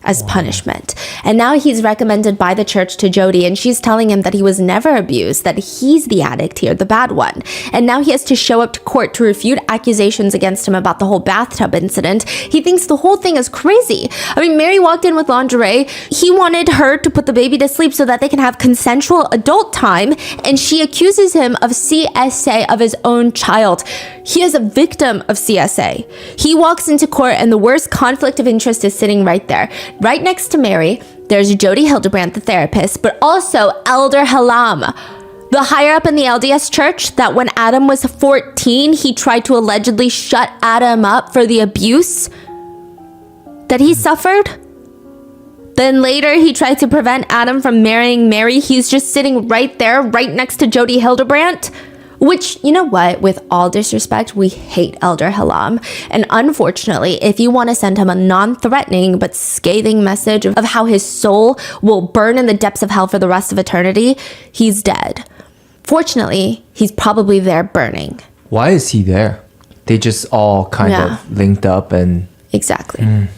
as punishment. And now he's recommended by the church to Jodie, and she's telling him that he was never abused, that he's the addict here, the bad one. And now he has to show up to court to refute accusations against him about the whole bathtub incident. He thinks the whole thing is crazy. I mean, Mary walked in with lingerie. He wanted her to put the baby to sleep so that they can have consensual adult time, and she accuses him of CSA of his own child. He is a victim of CSA. He walks into court and the worst conflict of interest is sitting right there. Right next to Mary, there's Jodie Hildebrandt, the therapist, but also Elder Halam, the higher up in the LDS church that when Adam was 14, he tried to allegedly shut Adam up for the abuse that he suffered. Then later, he tried to prevent Adam from marrying Mary. He's just sitting right there, right next to Jodie Hildebrandt. Which, you know what, with all disrespect, we hate Elder Halam. And unfortunately, if you want to send him a non-threatening but scathing message of how his soul will burn in the depths of hell for the rest of eternity, he's dead. Fortunately, he's probably there burning. Why is he there? They just all kind of linked up and... Exactly.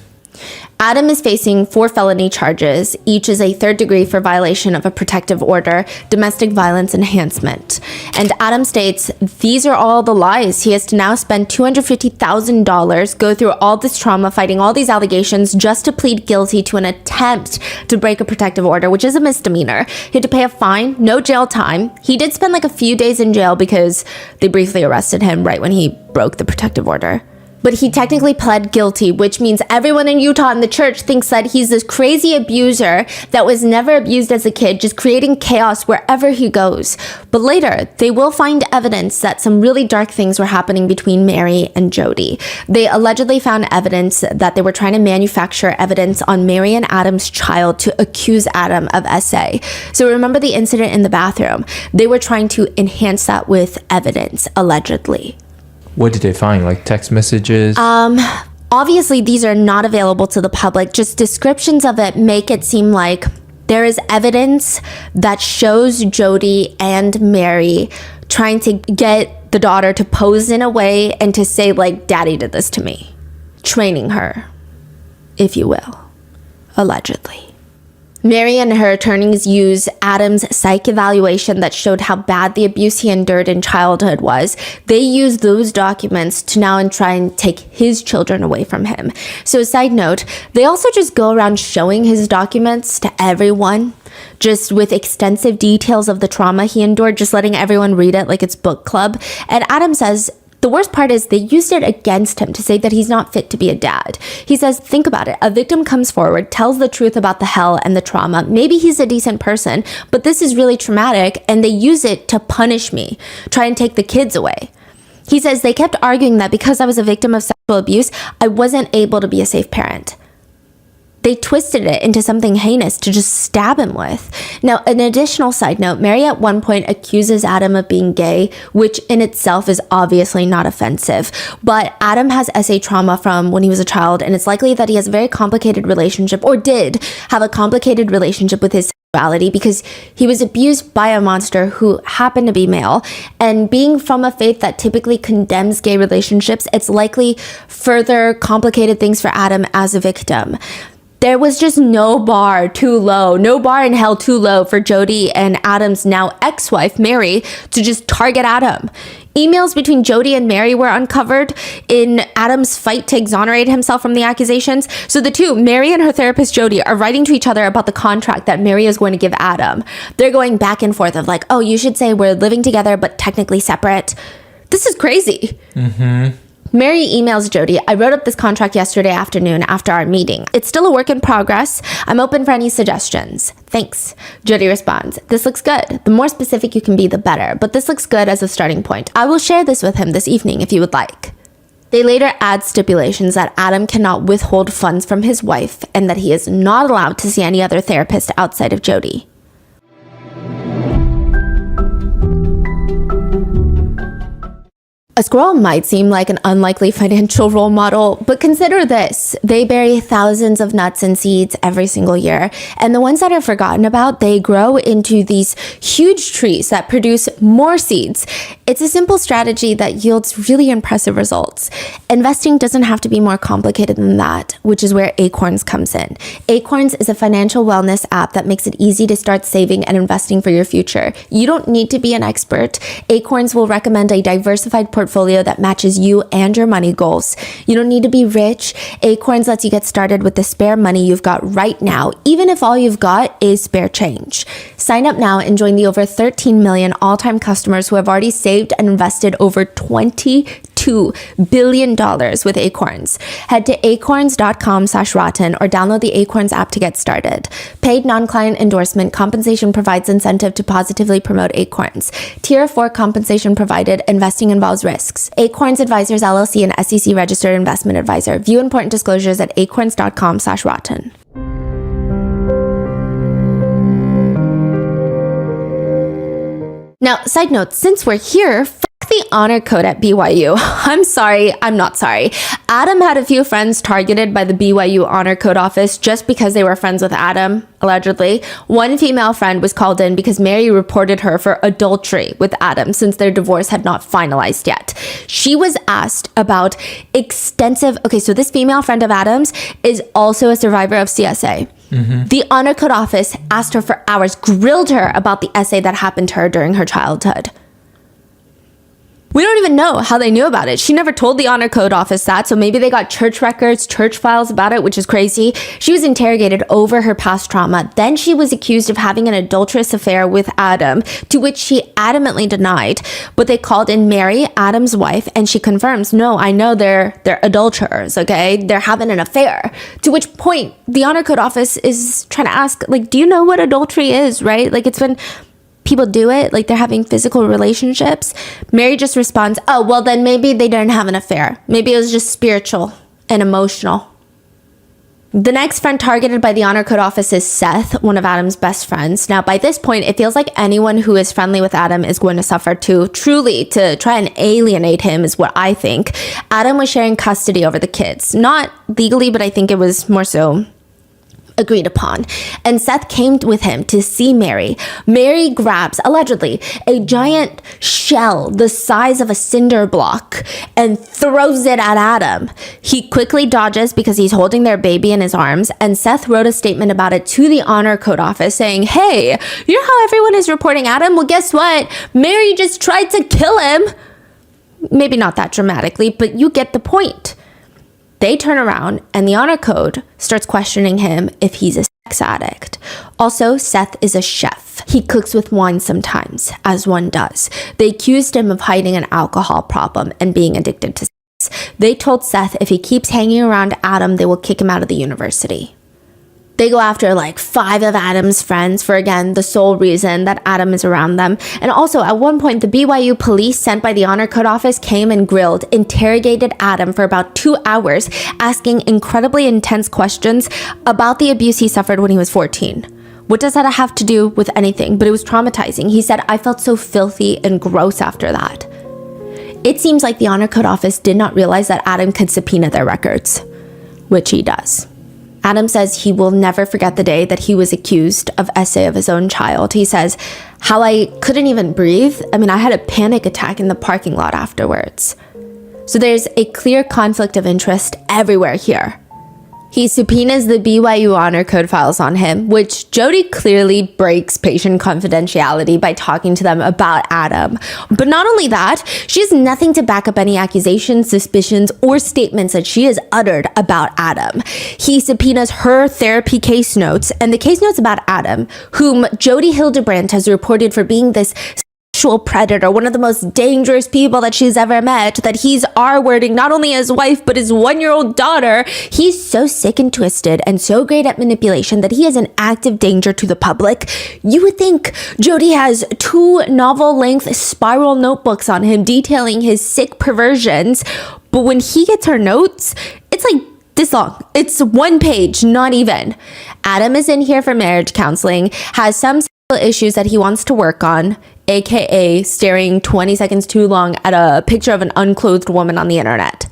Adam is facing 4 felony charges. Each is a 3rd degree for violation of a protective order, domestic violence enhancement. And Adam states these are all the lies. He has to now spend $250,000, go through all this trauma, fighting all these allegations just to plead guilty to an attempt to break a protective order, which is a misdemeanor. He had to pay a fine, no jail time. He did spend like a few days in jail because they briefly arrested him right when he broke the protective order. But he technically pled guilty, which means everyone in Utah and the church thinks that he's this crazy abuser that was never abused as a kid, just creating chaos wherever he goes. But later, they will find evidence that some really dark things were happening between Mary and Jodie. They allegedly found evidence that they were trying to manufacture evidence on Mary and Adam's child to accuse Adam of SA. So remember the incident in the bathroom? They were trying to enhance that with evidence, allegedly. What did they find? Like text messages? Obviously, these are not available to the public. Just descriptions of it make it seem like there is evidence that shows Jodie and Mary trying to get the daughter to pose in a way and to say, like, Daddy did this to me. Training her, if you will, allegedly. Mary and her attorneys use Adam's psych evaluation that showed how bad the abuse he endured in childhood was. They use those documents to now try and take his children away from him. So, side note, they also just go around showing his documents to everyone, just with extensive details of the trauma he endured, just letting everyone read it like it's book club. And Adam says, the worst part is they used it against him to say that he's not fit to be a dad. He says, think about it. A victim comes forward, tells the truth about the hell and the trauma. Maybe he's a decent person, but this is really traumatic, and they use it to punish me, try and take the kids away. He says they kept arguing that because I was a victim of sexual abuse, I wasn't able to be a safe parent. They twisted it into something heinous to just stab him with. Now, an additional side note, Mary at one point accuses Adam of being gay, which in itself is obviously not offensive. But Adam has SA trauma from when he was a child, and it's likely that he has a very complicated relationship, or did have a complicated relationship with his sexuality, because he was abused by a monster who happened to be male. And being from a faith that typically condemns gay relationships, it's likely further complicated things for Adam as a victim. There was just no bar too low, no bar in hell too low for Jodie and Adam's now ex-wife, Mary, to just target Adam. Emails between Jodie and Mary were uncovered in Adam's fight to exonerate himself from the accusations. So the two, Mary and her therapist Jodie, are writing to each other about the contract that Mary is going to give Adam. They're going back and forth of like, oh, you should say we're living together but technically separate. This is crazy. Mary emails Jodie, I wrote up this contract yesterday afternoon after our meeting. It's still a work in progress. I'm open for any suggestions. Thanks. Jodie responds, this looks good. The more specific you can be, the better. But this looks good as a starting point. I will share this with him this evening if you would like. They later add stipulations that Adam cannot withhold funds from his wife and that he is not allowed to see any other therapist outside of Jodie. A squirrel might seem like an unlikely financial role model, but consider this. They bury thousands of nuts and seeds every single year, and the ones that are forgotten about, they grow into these huge trees that produce more seeds. It's a simple strategy that yields really impressive results. Investing doesn't have to be more complicated than that, which is where Acorns comes in. Acorns is a financial wellness app that makes it easy to start saving and investing for your future. You don't need to be an expert. Acorns will recommend a diversified portfolio that matches you and your money goals. You don't need to be rich. Acorns lets you get started with the spare money you've got right now, even if all you've got is spare change. Sign up now and join the over 13 million all-time customers who have already saved and invested over $22 billion with Acorns. Head to acorns.com/rotten or download the Acorns app to get started. Paid non-client endorsement compensation provides incentive to positively promote Acorns. Tier 4 compensation provided. Investing involves risks. Acorns Advisors LLC, an SEC registered investment advisor. View important disclosures at acorns.com/rotten. Now, side note, since we're here, the honor code at BYU. I'm not sorry. Adam had a few friends targeted by the BYU honor code office just because they were friends with Adam, allegedly. One female friend was called in because Mary reported her for adultery with Adam since their divorce had not finalized yet. She was asked about so this female friend of Adam's is also a survivor of CSA. Mm-hmm. The honor code office asked her for hours, grilled her about the essay that happened to her during her childhood. We don't even know how they knew about it. She never told the honor code office that, so maybe they got church records, church files about it, which is crazy. She was interrogated over her past trauma. Then she was accused of having an adulterous affair with Adam, to which she adamantly denied. But they called in Mary, Adam's wife, and she confirms, no, I know they're adulterers, okay? They're having an affair. To which point, the honor code office is trying to ask, do you know what adultery is, right? It's when people do it, they're having physical relationships. Mary just responds, oh, well, then maybe they didn't have an affair. Maybe it was just spiritual and emotional. The next friend targeted by the honor code office is Seth, one of Adam's best friends. Now, by this point, it feels like anyone who is friendly with Adam is going to suffer too. Truly, to try and alienate him is what I think. Adam was sharing custody over the kids. Not legally, but I think it was more so agreed upon. And Seth came with him to see Mary. Mary grabs, allegedly, a giant shell the size of a cinder block and throws it at Adam. He quickly dodges because he's holding their baby in his arms, and Seth wrote a statement about it to the honor code office saying, hey, you know how everyone is reporting Adam? Well, guess what? Mary just tried to kill him. Maybe not that dramatically, but you get the point. They turn around and the honor code starts questioning him if he's a sex addict. Also, Seth is a chef. He cooks with wine sometimes, as one does. They accused him of hiding an alcohol problem and being addicted to sex. They told Seth if he keeps hanging around Adam, they will kick him out of the university. They go after 5 of Adam's friends for, again, the sole reason that Adam is around them. And also, at one point, the BYU police sent by the honor code office came and interrogated Adam for about 2 hours, asking incredibly intense questions about the abuse he suffered when he was 14. What does that have to do with anything? But it was traumatizing. He said, I felt so filthy and gross after that. It seems like the honor code office did not realize that Adam could subpoena their records, which he does. Adam says he will never forget the day that he was accused of essay of his own child. He says, how I couldn't even breathe. I had a panic attack in the parking lot afterwards. So there's a clear conflict of interest everywhere here. He subpoenas the BYU honor code files on him, which Jodie clearly breaks patient confidentiality by talking to them about Adam. But not only that, she has nothing to back up any accusations, suspicions, or statements that she has uttered about Adam. He subpoenas her therapy case notes and the case notes about Adam, whom Jodie Hildebrandt has reported for being this sexual predator, one of the most dangerous people that she's ever met, that he's R-wording not only his wife, but his 1-year-old daughter. He's so sick and twisted and so great at manipulation that he is an active danger to the public. You would think Jodie has 2 novel-length spiral notebooks on him detailing his sick perversions, but when he gets her notes, it's this long. It's 1 page, not even. Adam is in here for marriage counseling, has some issues that he wants to work on. aka staring 20 seconds too long at a picture of an unclothed woman on the internet.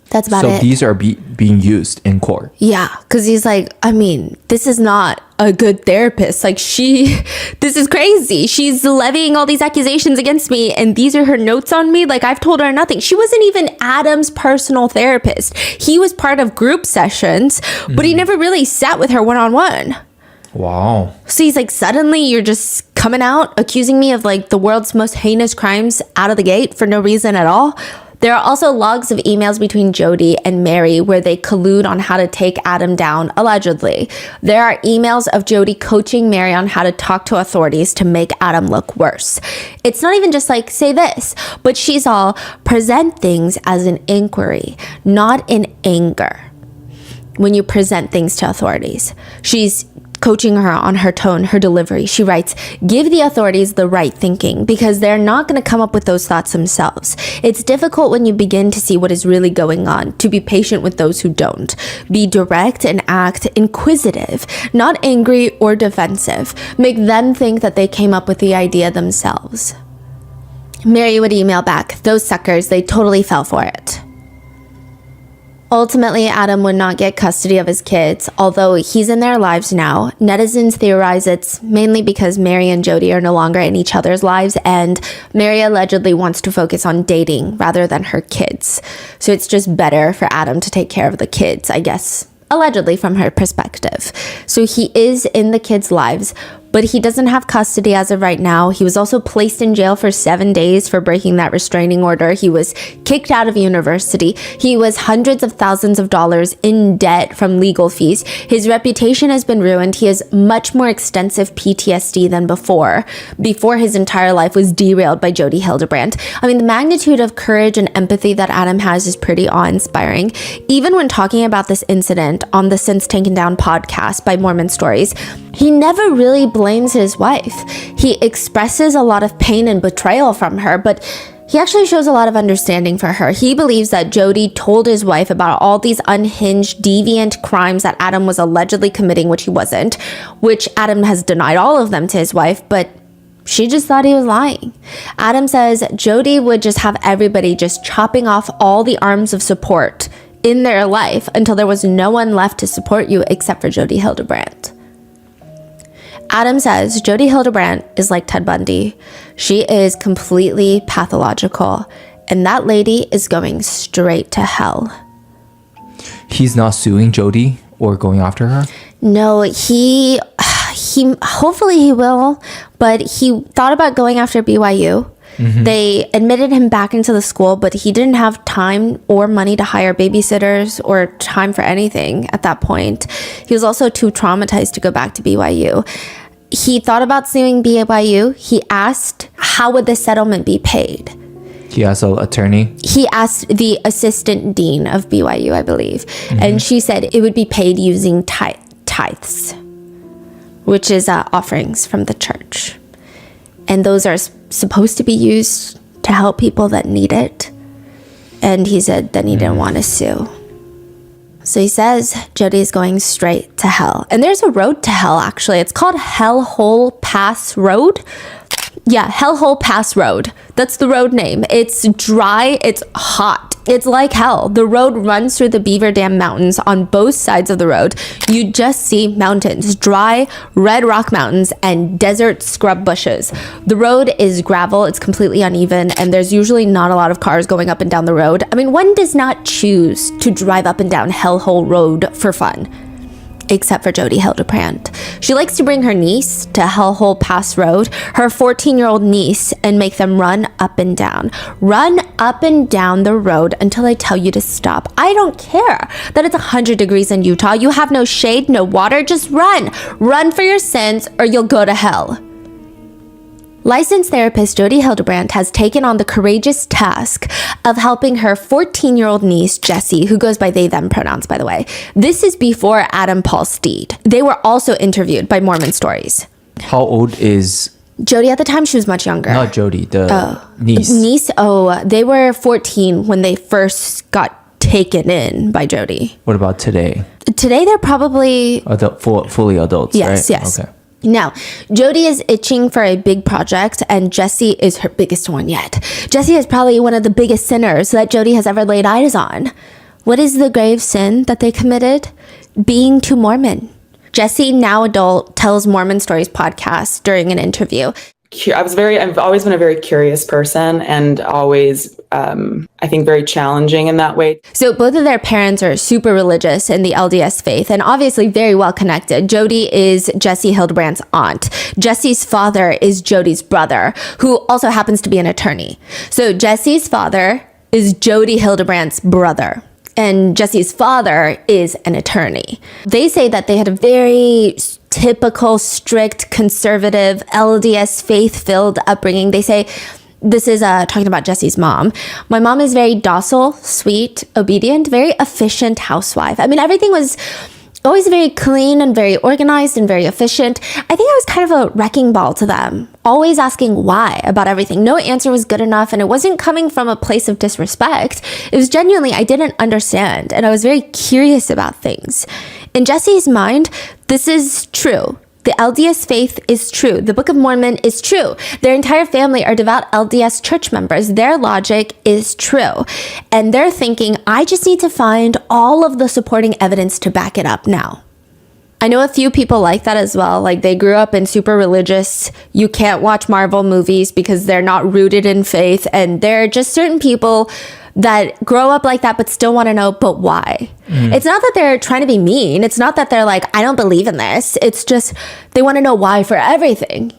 That's about it. So these are being used in court. Yeah, because he's like, I mean, this is not a good therapist. Like this is crazy. She's levying all these accusations against me, and these are her notes on me. Like, I've told her nothing. She wasn't even Adam's personal therapist. He was part of group sessions, but he never really sat with her one-on-one. Wow. So he's like, suddenly you're just coming out accusing me of like the world's most heinous crimes out of the gate for no reason at all. There are also logs of emails between Jodie and Mary where they collude on how to take Adam down, allegedly. There are emails of Jodie coaching Mary on how to talk to authorities to make Adam look worse. It's not even just like, say this, but she's all present things as an inquiry, not in anger. When you present things to authorities, she's coaching her on her tone, her delivery. She writes, give the authorities the right thinking because they're not going to come up with those thoughts themselves. It's difficult when you begin to see what is really going on, to be patient with those who don't. Be direct and act inquisitive, not angry or defensive. Make them think that they came up with the idea themselves. Mary would email back, those suckers, they totally fell for it. Ultimately, Adam would not get custody of his kids, although he's in their lives now. Netizens theorize it's mainly because Mary and Jodie are no longer in each other's lives, and Mary allegedly wants to focus on dating rather than her kids. So it's just better for Adam to take care of the kids, I guess, allegedly from her perspective. So he is in the kids' lives, but he doesn't have custody as of right now. He was also placed in jail for 7 days for breaking that restraining order. He was kicked out of university. He was hundreds of thousands of dollars in debt from legal fees. His reputation has been ruined. He has much more extensive PTSD than before his entire life was derailed by Jodie Hildebrandt. I mean, the magnitude of courage and empathy that Adam has is pretty awe-inspiring. Even when talking about this incident on the Since Taken Down podcast by Mormon Stories, he never really blames his wife. He expresses a lot of pain and betrayal from her, but he actually shows a lot of understanding for her. He believes that Jodie told his wife about all these unhinged, deviant crimes that Adam was allegedly committing, which he wasn't, which Adam has denied all of them to his wife, but she just thought he was lying. Adam says Jodie would just have everybody just chopping off all the arms of support in their life until there was no one left to support you except for Jodie Hildebrandt. Adam says Jodie Hildebrandt is like Ted Bundy. She is completely pathological, and that lady is going straight to hell. He's not suing Jodie or going after her? No, he hopefully he will, but he thought about going after BYU. Mm-hmm. They admitted him back into the school, but he didn't have time or money to hire babysitters or time for anything at that point. He was also too traumatized to go back to BYU. He thought about suing BYU. He asked, how would the settlement be paid? He asked an attorney? He asked the assistant dean of BYU, I believe. Mm-hmm. And she said it would be paid using tithes, which is offerings from the church. And those are supposed to be used to help people that need it. And he said then he didn't want to sue. So he says Jodie is going straight to hell. And there's a road to hell, actually. It's called Hellhole Pass Road. Yeah, Hellhole Pass Road. That's the road name. It's dry. It's hot. It's like hell. The road runs through the Beaver Dam Mountains. On both sides of the road, you just see mountains, dry red rock mountains and desert scrub bushes. The road is gravel. It's completely uneven, and there's usually not a lot of cars going up and down the road. I mean, one does not choose to drive up and down Hellhole Road for fun. Except for Jodie Hildebrandt. She likes to bring her niece to Hellhole Pass Road, her 14-year-old niece, and make them run up and down. Run up and down the road until I tell you to stop. I don't care that it's 100 degrees in Utah. You have no shade, no water. Just run. Run for your sins or you'll go to hell. Licensed therapist Jodie Hildebrandt has taken on the courageous task of helping her 14-year-old niece, Jessie, who goes by they, them pronouns, by the way. This is before Adam Paul Steed. They were also interviewed by Mormon Stories. How old is Jodie? At the time, she was much younger. Not Jodie, the niece. They were 14 when they first got taken in by Jodie. What about today? Today, they're probably... Fully adults, yes, right? Yes. Okay. Now, Jodie is itching for a big project, and Jesse is her biggest one yet. Jesse is probably one of the biggest sinners that Jodie has ever laid eyes on. What is the grave sin that they committed? Being too Mormon. Jesse, now adult, tells Mormon Stories podcast during an interview. I've always been a very curious person, and always, I think, very challenging in that way. So both of their parents are super religious in the LDS faith and obviously very well connected. Jodie is Jesse Hildebrandt's aunt. Jesse's father is Jodie's brother, who also happens to be an attorney. So Jesse's father is Jodie Hildebrandt's brother, and Jesse's father is an attorney. They say that they had a very typical, strict, conservative, LDS faith-filled upbringing. They say, this is talking about Jesse's mom. My mom is very docile, sweet, obedient, very efficient housewife. I mean, everything was always very clean and very organized and very efficient. I think I was kind of a wrecking ball to them, always asking why about everything. No answer was good enough, and it wasn't coming from a place of disrespect. It was genuinely, I didn't understand, and I was very curious about things. In Jesse's mind, this is true. The LDS faith is true. The Book of Mormon is true. Their entire family are devout LDS church members. Their logic is true. And they're thinking, I just need to find all of the supporting evidence to back it up now. I know a few people like that as well. Like, they grew up in super religious, you can't watch Marvel movies because they're not rooted in faith. And there are just certain people that grow up like that but still want to know, but why? It's not that they're trying to be mean. It's not that they're like, I don't believe in this. It's just they want to know why for everything.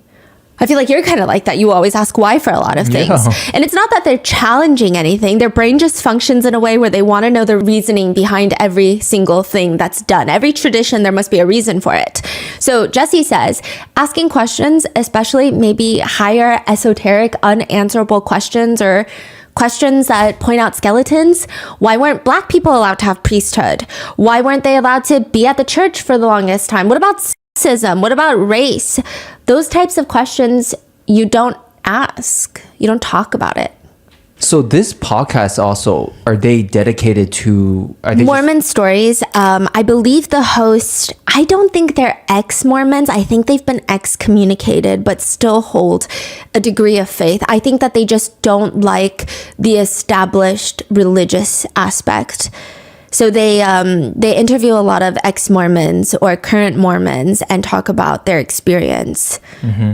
I feel like you're kind of like that. You always ask why for a lot of things. Yeah. And it's not that they're challenging anything. Their brain just functions in a way where they want to know the reasoning behind every single thing that's done. Every tradition, there must be a reason for it. So Jesse says, asking questions, especially maybe higher, esoteric, unanswerable questions, or questions that point out skeletons. Why weren't Black people allowed to have priesthood? Why weren't they allowed to be at the church for the longest time? What about sexism? What about race? Those types of questions you don't ask. You don't talk about it. So this podcast also, are they dedicated to Mormon Stories? I believe the host, I don't think they're ex-Mormons. I think they've been excommunicated, but still hold a degree of faith. I think that they just don't like the established religious aspect. So they interview a lot of ex-Mormons or current Mormons and talk about their experience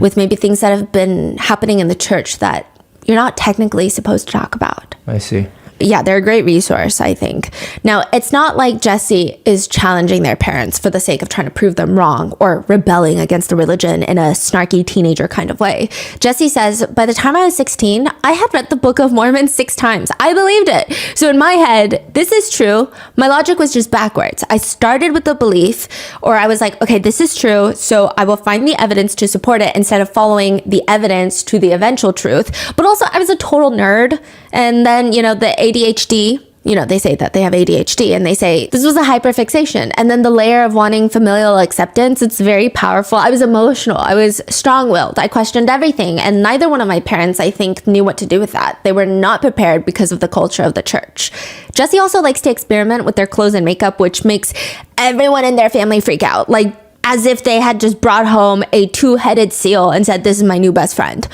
with maybe things that have been happening in the church that you're not technically supposed to talk about. I see. Yeah, they're a great resource, I think. Now, it's not like Jesse is challenging their parents for the sake of trying to prove them wrong or rebelling against the religion in a snarky teenager kind of way. Jesse says, by the time I was 16, I had read the Book of Mormon 6 times. I believed it. So in my head, this is true. My logic was just backwards. I started with the belief, or I was like, okay, this is true, so I will find the evidence to support it instead of following the evidence to the eventual truth. But also, I was a total nerd. And then, the ADHD, they say that they have ADHD, and they say this was a hyperfixation. And then the layer of wanting familial acceptance, it's very powerful. I was emotional. I was strong-willed. I questioned everything. And neither one of my parents, I think, knew what to do with that. They were not prepared because of the culture of the church. Jesse also likes to experiment with their clothes and makeup, which makes everyone in their family freak out. Like, as if they had just brought home a 2-headed seal and said, this is my new best friend.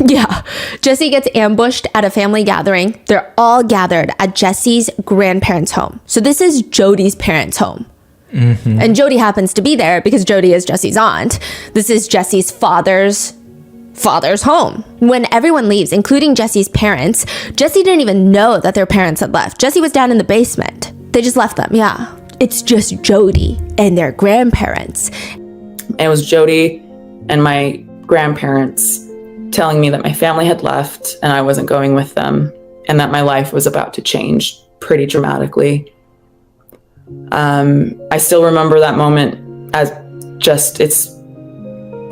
Yeah, Jesse gets ambushed at a family gathering. They're all gathered at Jesse's grandparents' home. So this is Jodie's parents' home. And Jodie happens to be there because Jodie is Jesse's aunt. This is Jesse's father's home. When everyone leaves, including Jesse's parents, Jesse didn't even know that their parents had left. Jesse was down in the basement. They just left them, yeah. It's just Jodie and their grandparents. And it was Jodie and my grandparents telling me that my family had left and I wasn't going with them, and that my life was about to change pretty dramatically. I still remember that moment as just, it's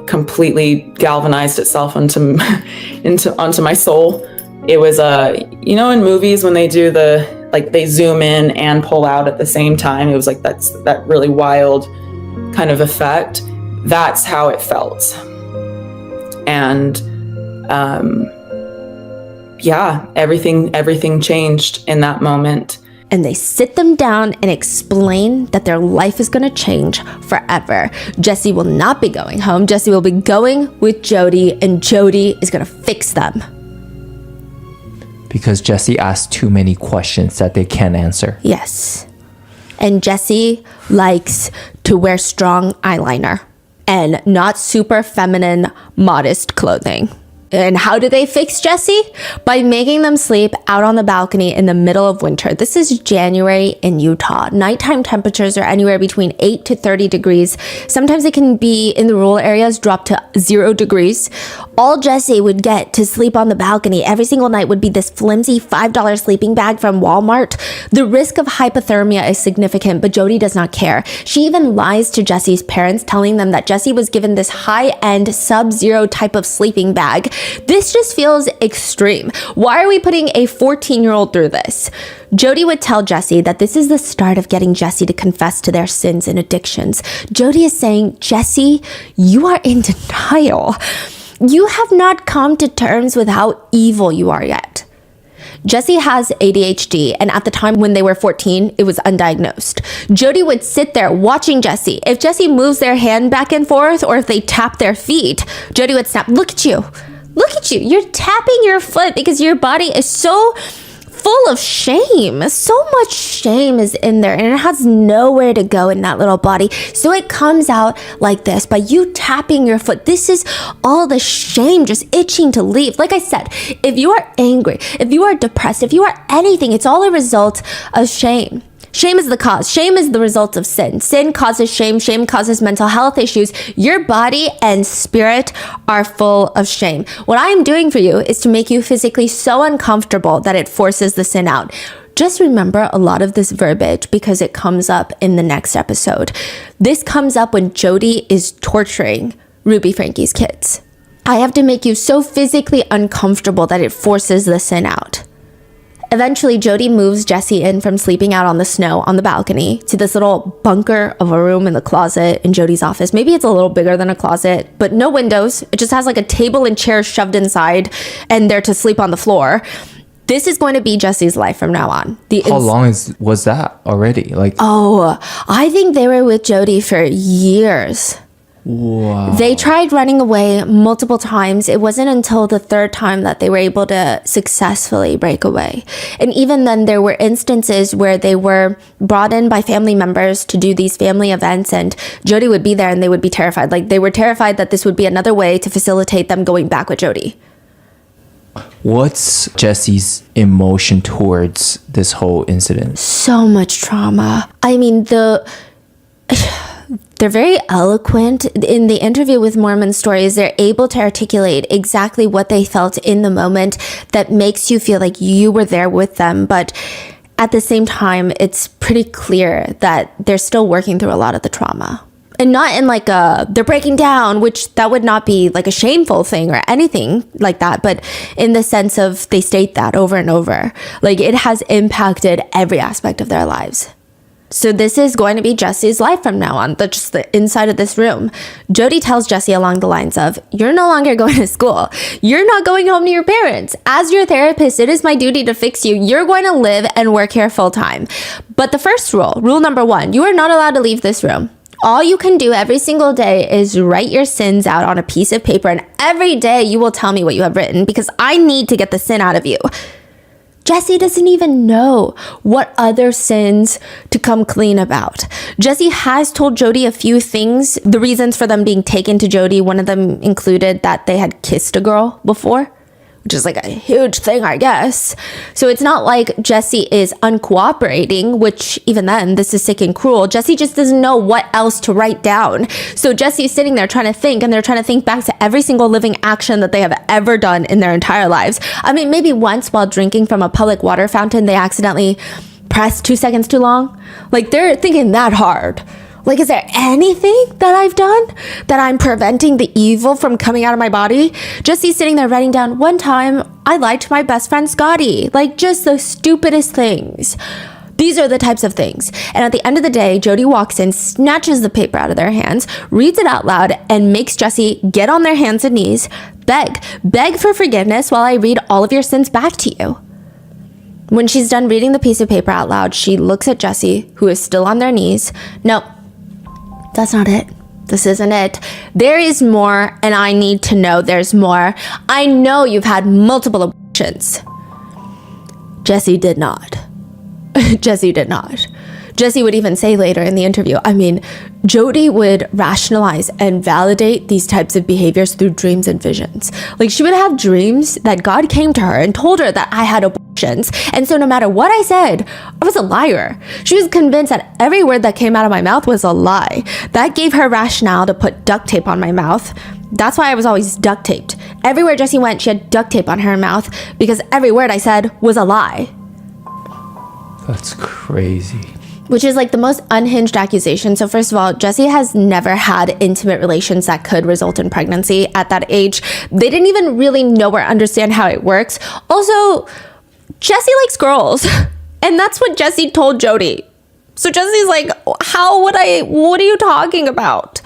completely galvanized itself onto my soul. It was in movies when they do they zoom in and pull out at the same time, it was like that really wild kind of effect. That's how it felt. And everything changed in that moment. and they sit them down and explain that their life is going to change forever. Jesse will not be going home. Jesse will be going with Jodie, and Jodie is going to fix them. Because Jesse asked too many questions that they can't answer. Yes. And Jesse likes to wear strong eyeliner and not super feminine, modest clothing. And how do they fix Jesse? By making them sleep out on the balcony in the middle of winter. This is January in Utah. Nighttime temperatures are anywhere between 8 to 30 degrees. Sometimes it can be, in the rural areas, drop to 0 degrees. All Jesse would get to sleep on the balcony every single night would be this flimsy $5 sleeping bag from Walmart. The risk of hypothermia is significant, but Jodie does not care. She even lies to Jesse's parents, telling them that Jesse was given this high-end, sub-zero type of sleeping bag. This just feels extreme. Why are we putting a 14-year-old through this? Jodie would tell Jesse that this is the start of getting Jesse to confess to their sins and addictions. Jodie is saying, Jesse, you are in denial. You have not come to terms with how evil you are yet. Jesse has ADHD, and at the time when they were 14, it was undiagnosed. Jodie would sit there watching Jesse. If Jesse moves their hand back and forth, or if they tap their feet, Jodie would snap, look at you. Look at you. You're tapping your foot because your body is so full of shame. So much shame is in there, and it has nowhere to go in that little body. So it comes out like this by you tapping your foot. This is all the shame just itching to leave. Like I said, if you are angry, if you are depressed, if you are anything, it's all a result of shame. Shame is the cause. Shame is the result of sin. Sin causes shame. Shame causes mental health issues. Your body and spirit are full of shame. What I am doing for you is to make you physically so uncomfortable that it forces the sin out. Just remember a lot of this verbiage because it comes up in the next episode. This comes up when Jodie is torturing Ruby Frankie's kids. I have to make you so physically uncomfortable that it forces the sin out. Eventually, Jodie moves Jesse in from sleeping out on the snow on the balcony to this little bunker of a room in the closet in Jodie's office. Maybe it's a little bigger than a closet, but no windows. It just has like a table and chair shoved inside, and they're to sleep on the floor. This is going to be Jesse's life from now on. How long was that already? I think they were with Jodie for years. Wow. They tried running away multiple times. It wasn't until the third time that they were able to successfully break away. And even then, there were instances where they were brought in by family members to do these family events, and Jodie would be there and they would be terrified. Like, they were terrified that this would be another way to facilitate them going back with Jodie. What's Jesse's emotion towards this whole incident? So much trauma. I mean, they're very eloquent. In the interview with Mormon Stories, they're able to articulate exactly what they felt in the moment that makes you feel like you were there with them. But at the same time, it's pretty clear that they're still working through a lot of the trauma. And not in like they're breaking down, which that would not be like a shameful thing or anything like that. But in the sense of they state that over and over. Like, it has impacted every aspect of their lives. So this is going to be Jesse's life from now on, just the inside of this room. Jodie tells Jesse along the lines of, you're no longer going to school. You're not going home to your parents. As your therapist, it is my duty to fix you. You're going to live and work here full time. But the first rule number 1, you are not allowed to leave this room. All you can do every single day is write your sins out on a piece of paper, and every day you will tell me what you have written because I need to get the sin out of you. Jesse doesn't even know what other sins to come clean about. Jesse has told Jodie a few things, the reasons for them being taken to Jodie. One of them included that they had kissed a girl before, which is like a huge thing, I guess. So it's not like Jesse is uncooperating, which even then, this is sick and cruel. Jesse just doesn't know what else to write down. So Jesse's sitting there trying to think, and they're trying to think back to every single living action that they have ever done in their entire lives. I mean, maybe once while drinking from a public water fountain, they accidentally pressed 2 seconds too long. Like, they're thinking that hard. Like, is there anything that I've done that I'm preventing the evil from coming out of my body? Jesse's sitting there writing down, one time I lied to my best friend Scotty. Like, just the stupidest things. These are the types of things. And at the end of the day, Jodie walks in, snatches the paper out of their hands, reads it out loud, and makes Jesse get on their hands and knees, beg for forgiveness while I read all of your sins back to you. When she's done reading the piece of paper out loud, she looks at Jesse, who is still on their knees. No, that's not it. This isn't it. There is more, and I need to know there's more. I know you've had multiple abortions. Jesse did not. Jesse did not. Jesse would even say later in the interview, I mean, Jodie would rationalize and validate these types of behaviors through dreams and visions. Like, she would have dreams that God came to her and told her that I had abortions. And so no matter what I said, I was a liar. She was convinced that every word that came out of my mouth was a lie. That gave her rationale to put duct tape on my mouth. That's why I was always duct taped. Everywhere Jessie went, she had duct tape on her mouth because every word I said was a lie. That's crazy. Which is like the most unhinged accusation. So first of all, Jesse has never had intimate relations that could result in pregnancy at that age. They didn't even really know or understand how it works. Also, Jesse likes girls. And that's what Jesse told Jodie. So Jesse's like, what are you talking about?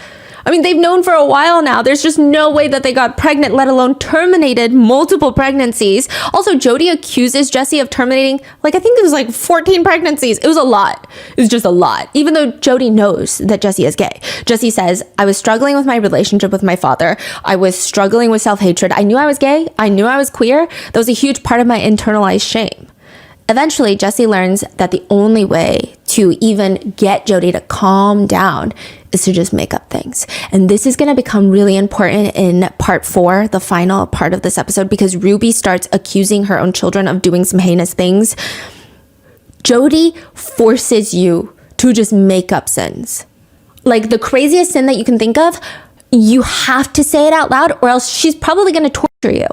I mean, they've known for a while now. There's just no way that they got pregnant, let alone terminated multiple pregnancies. Also, Jodie accuses Jesse of terminating, I think it was 14 pregnancies. It was a lot. It was just a lot. Even though Jodie knows that Jesse is gay. Jesse says, I was struggling with my relationship with my father. I was struggling with self-hatred. I knew I was gay. I knew I was queer. That was a huge part of my internalized shame. Eventually, Jesse learns that the only way to even get Jodie to calm down is to just make up things. And this is going to become really important in part 4, the final part of this episode, because Ruby starts accusing her own children of doing some heinous things. Jodie forces you to just make up sins. Like the craziest sin that you can think of, you have to say it out loud or else she's probably going to torture you.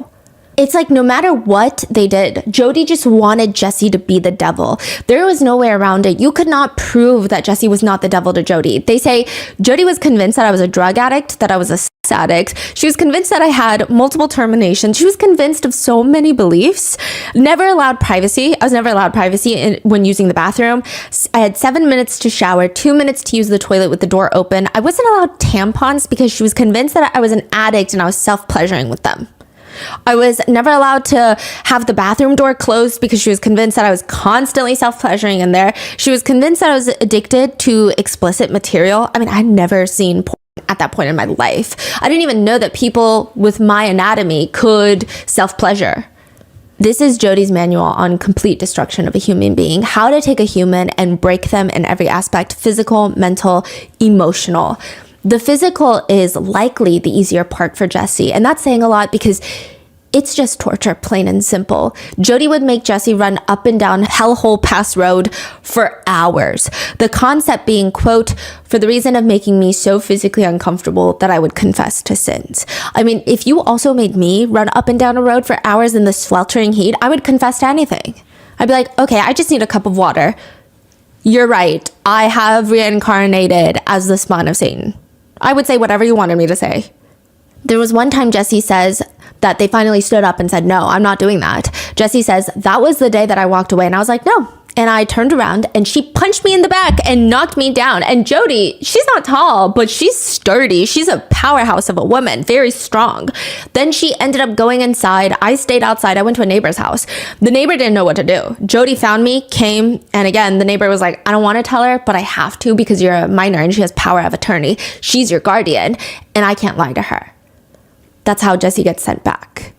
It's like no matter what they did, Jodie just wanted Jesse to be the devil. There was no way around it. You could not prove that Jesse was not the devil to Jodie. They say Jodie was convinced that I was a drug addict, that I was a sex addict. She was convinced that I had multiple terminations. She was convinced of so many beliefs. Never allowed privacy. I was never allowed privacy when using the bathroom. I had 7 minutes to shower, 2 minutes to use the toilet with the door open. I wasn't allowed tampons because she was convinced that I was an addict and I was self-pleasuring with them. I was never allowed to have the bathroom door closed because she was convinced that I was constantly self-pleasuring in there. She was convinced that I was addicted to explicit material. I mean, I'd never seen porn at that point in my life. I didn't even know that people with my anatomy could self-pleasure. This is Jodie's manual on complete destruction of a human being. How to take a human and break them in every aspect: physical, mental, emotional. The physical is likely the easier part for Jesse, and that's saying a lot because it's just torture, plain and simple. Jodie would make Jesse run up and down Hellhole Pass Road for hours. The concept being, quote, for the reason of making me so physically uncomfortable that I would confess to sins. I mean, if you also made me run up and down a road for hours in the sweltering heat, I would confess to anything. I'd be like, okay, I just need a cup of water. You're right. I have reincarnated as the spawn of Satan. I would say whatever you wanted me to say. There was one time Jesse says that they finally stood up and said, no, I'm not doing that. Jesse says, that was the day that I walked away. And I was like, no. And I turned around and she punched me in the back and knocked me down. And Jodie, she's not tall, but she's sturdy. She's a powerhouse of a woman, very strong. Then she ended up going inside. I stayed outside. I went to a neighbor's house. The neighbor didn't know what to do. Jodie found me, came, and again, the neighbor was like, I don't want to tell her, but I have to because you're a minor and she has power of attorney. She's your guardian and I can't lie to her. That's how Jesse gets sent back.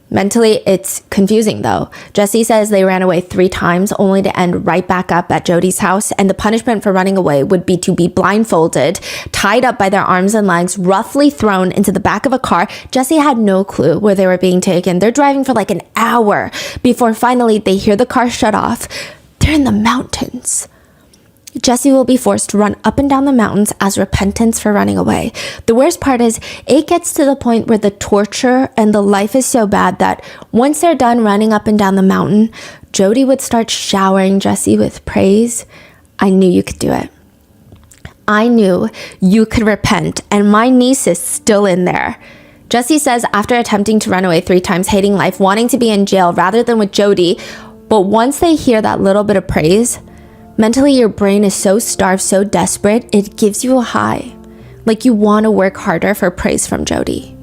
Mentally, it's confusing though. Jesse says they ran away 3 times only to end right back up at Jodie's house, and the punishment for running away would be to be blindfolded, tied up by their arms and legs, roughly thrown into the back of a car. Jesse had no clue where they were being taken. They're driving for like an hour before finally they hear the car shut off. They're in the mountains. Jesse will be forced to run up and down the mountains as repentance for running away. The worst part is it gets to the point where the torture and the life is so bad that once they're done running up and down the mountain, Jodie would start showering Jesse with praise. I knew you could do it. I knew you could repent, and my niece is still in there. Jesse says after attempting to run away 3 times, hating life, wanting to be in jail rather than with Jodie, but once they hear that little bit of praise, mentally, your brain is so starved, so desperate, it gives you a high. Like you want to work harder for praise from Jodie.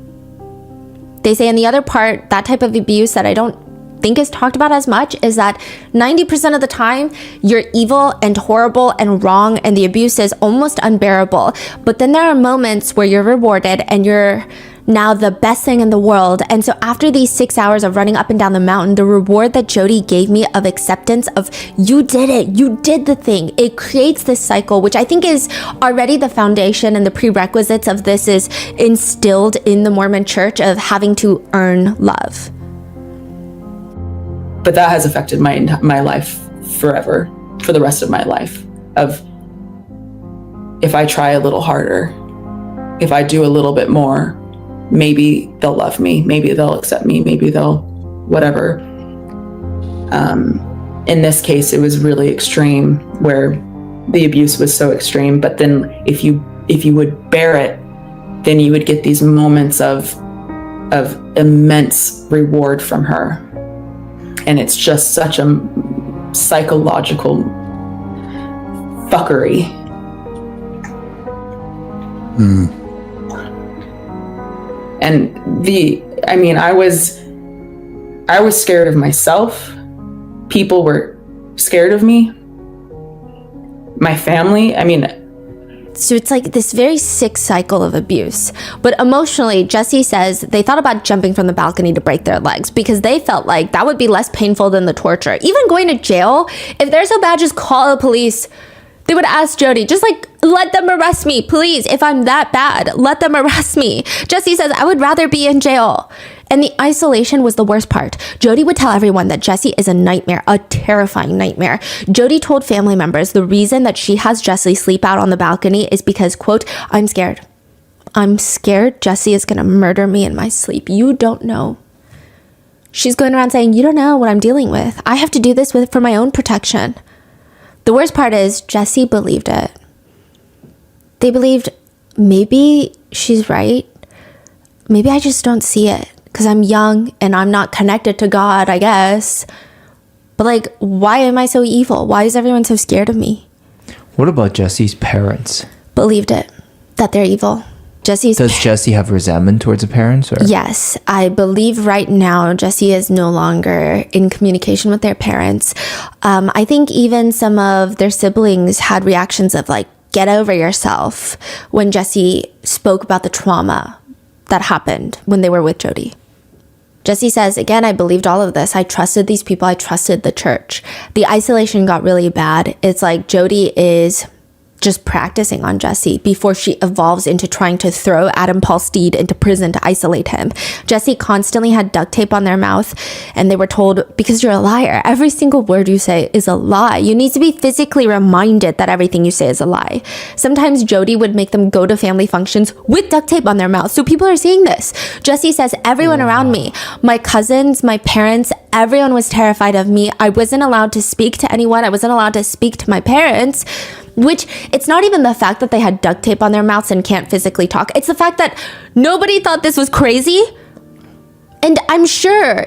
They say in the other part, that type of abuse that I don't think is talked about as much is that 90% of the time you're evil and horrible and wrong and the abuse is almost unbearable. But then there are moments where you're rewarded and you're now the best thing in the world. And so after these 6 hours of running up and down the mountain, the reward that Jodie gave me of acceptance of you did it, you did the thing, it creates this cycle, which I think is already the foundation and the prerequisites of this is instilled in the Mormon church of having to earn love. But that has affected my life forever, for the rest of my life, of if I try a little harder, if I do a little bit more, maybe they'll love me, maybe they'll accept me, maybe they'll whatever. In this case, it was really extreme, where the abuse was so extreme. But then if you would bear it, then you would get these moments of immense reward from her. And it's just such a psychological fuckery. And I was scared of myself. People were scared of me. My family, So it's like this very sick cycle of abuse. But emotionally, Jesse says they thought about jumping from the balcony to break their legs because they felt like that would be less painful than the torture. Even going to jail, if they're so bad, just call the police. They would ask Jodie, just like, let them arrest me, please. If I'm that bad, let them arrest me. Jesse says, I would rather be in jail. And the isolation was the worst part. Jodie would tell everyone that Jesse is a nightmare, a terrifying nightmare. Jodie told family members the reason that she has Jesse sleep out on the balcony is because, quote, I'm scared. I'm scared Jesse is going to murder me in my sleep. You don't know. She's going around saying, you don't know what I'm dealing with. I have to do this for my own protection. The worst part is Jesse believed it. They believed maybe she's right. Maybe I just don't see it because I'm young and I'm not connected to God, I guess. But like, why am I so evil? Why is everyone so scared of me? What about Jesse's parents? Believed it, that they're evil. Does Jesse have resentment towards the parents? Or? Yes, I believe right now Jesse is no longer in communication with their parents. I think even some of their siblings had reactions of like, get over yourself when Jesse spoke about the trauma that happened when they were with Jodie. Jesse says, again, I believed all of this. I trusted these people. I trusted the church. The isolation got really bad. It's like Jodie is just practicing on Jesse before she evolves into trying to throw Adam Paul Steed into prison to isolate him. Jesse constantly had duct tape on their mouth, and they were told, because you're a liar, every single word you say is a lie. You need to be physically reminded that everything you say is a lie. Sometimes Jodie would make them go to family functions with duct tape on their mouth. So people are seeing this. Jesse says, everyone around me, my cousins, my parents, everyone was terrified of me. I wasn't allowed to speak to anyone. I wasn't allowed to speak to my parents. Which, it's not even the fact that they had duct tape on their mouths and can't physically talk. It's the fact that nobody thought this was crazy. And I'm sure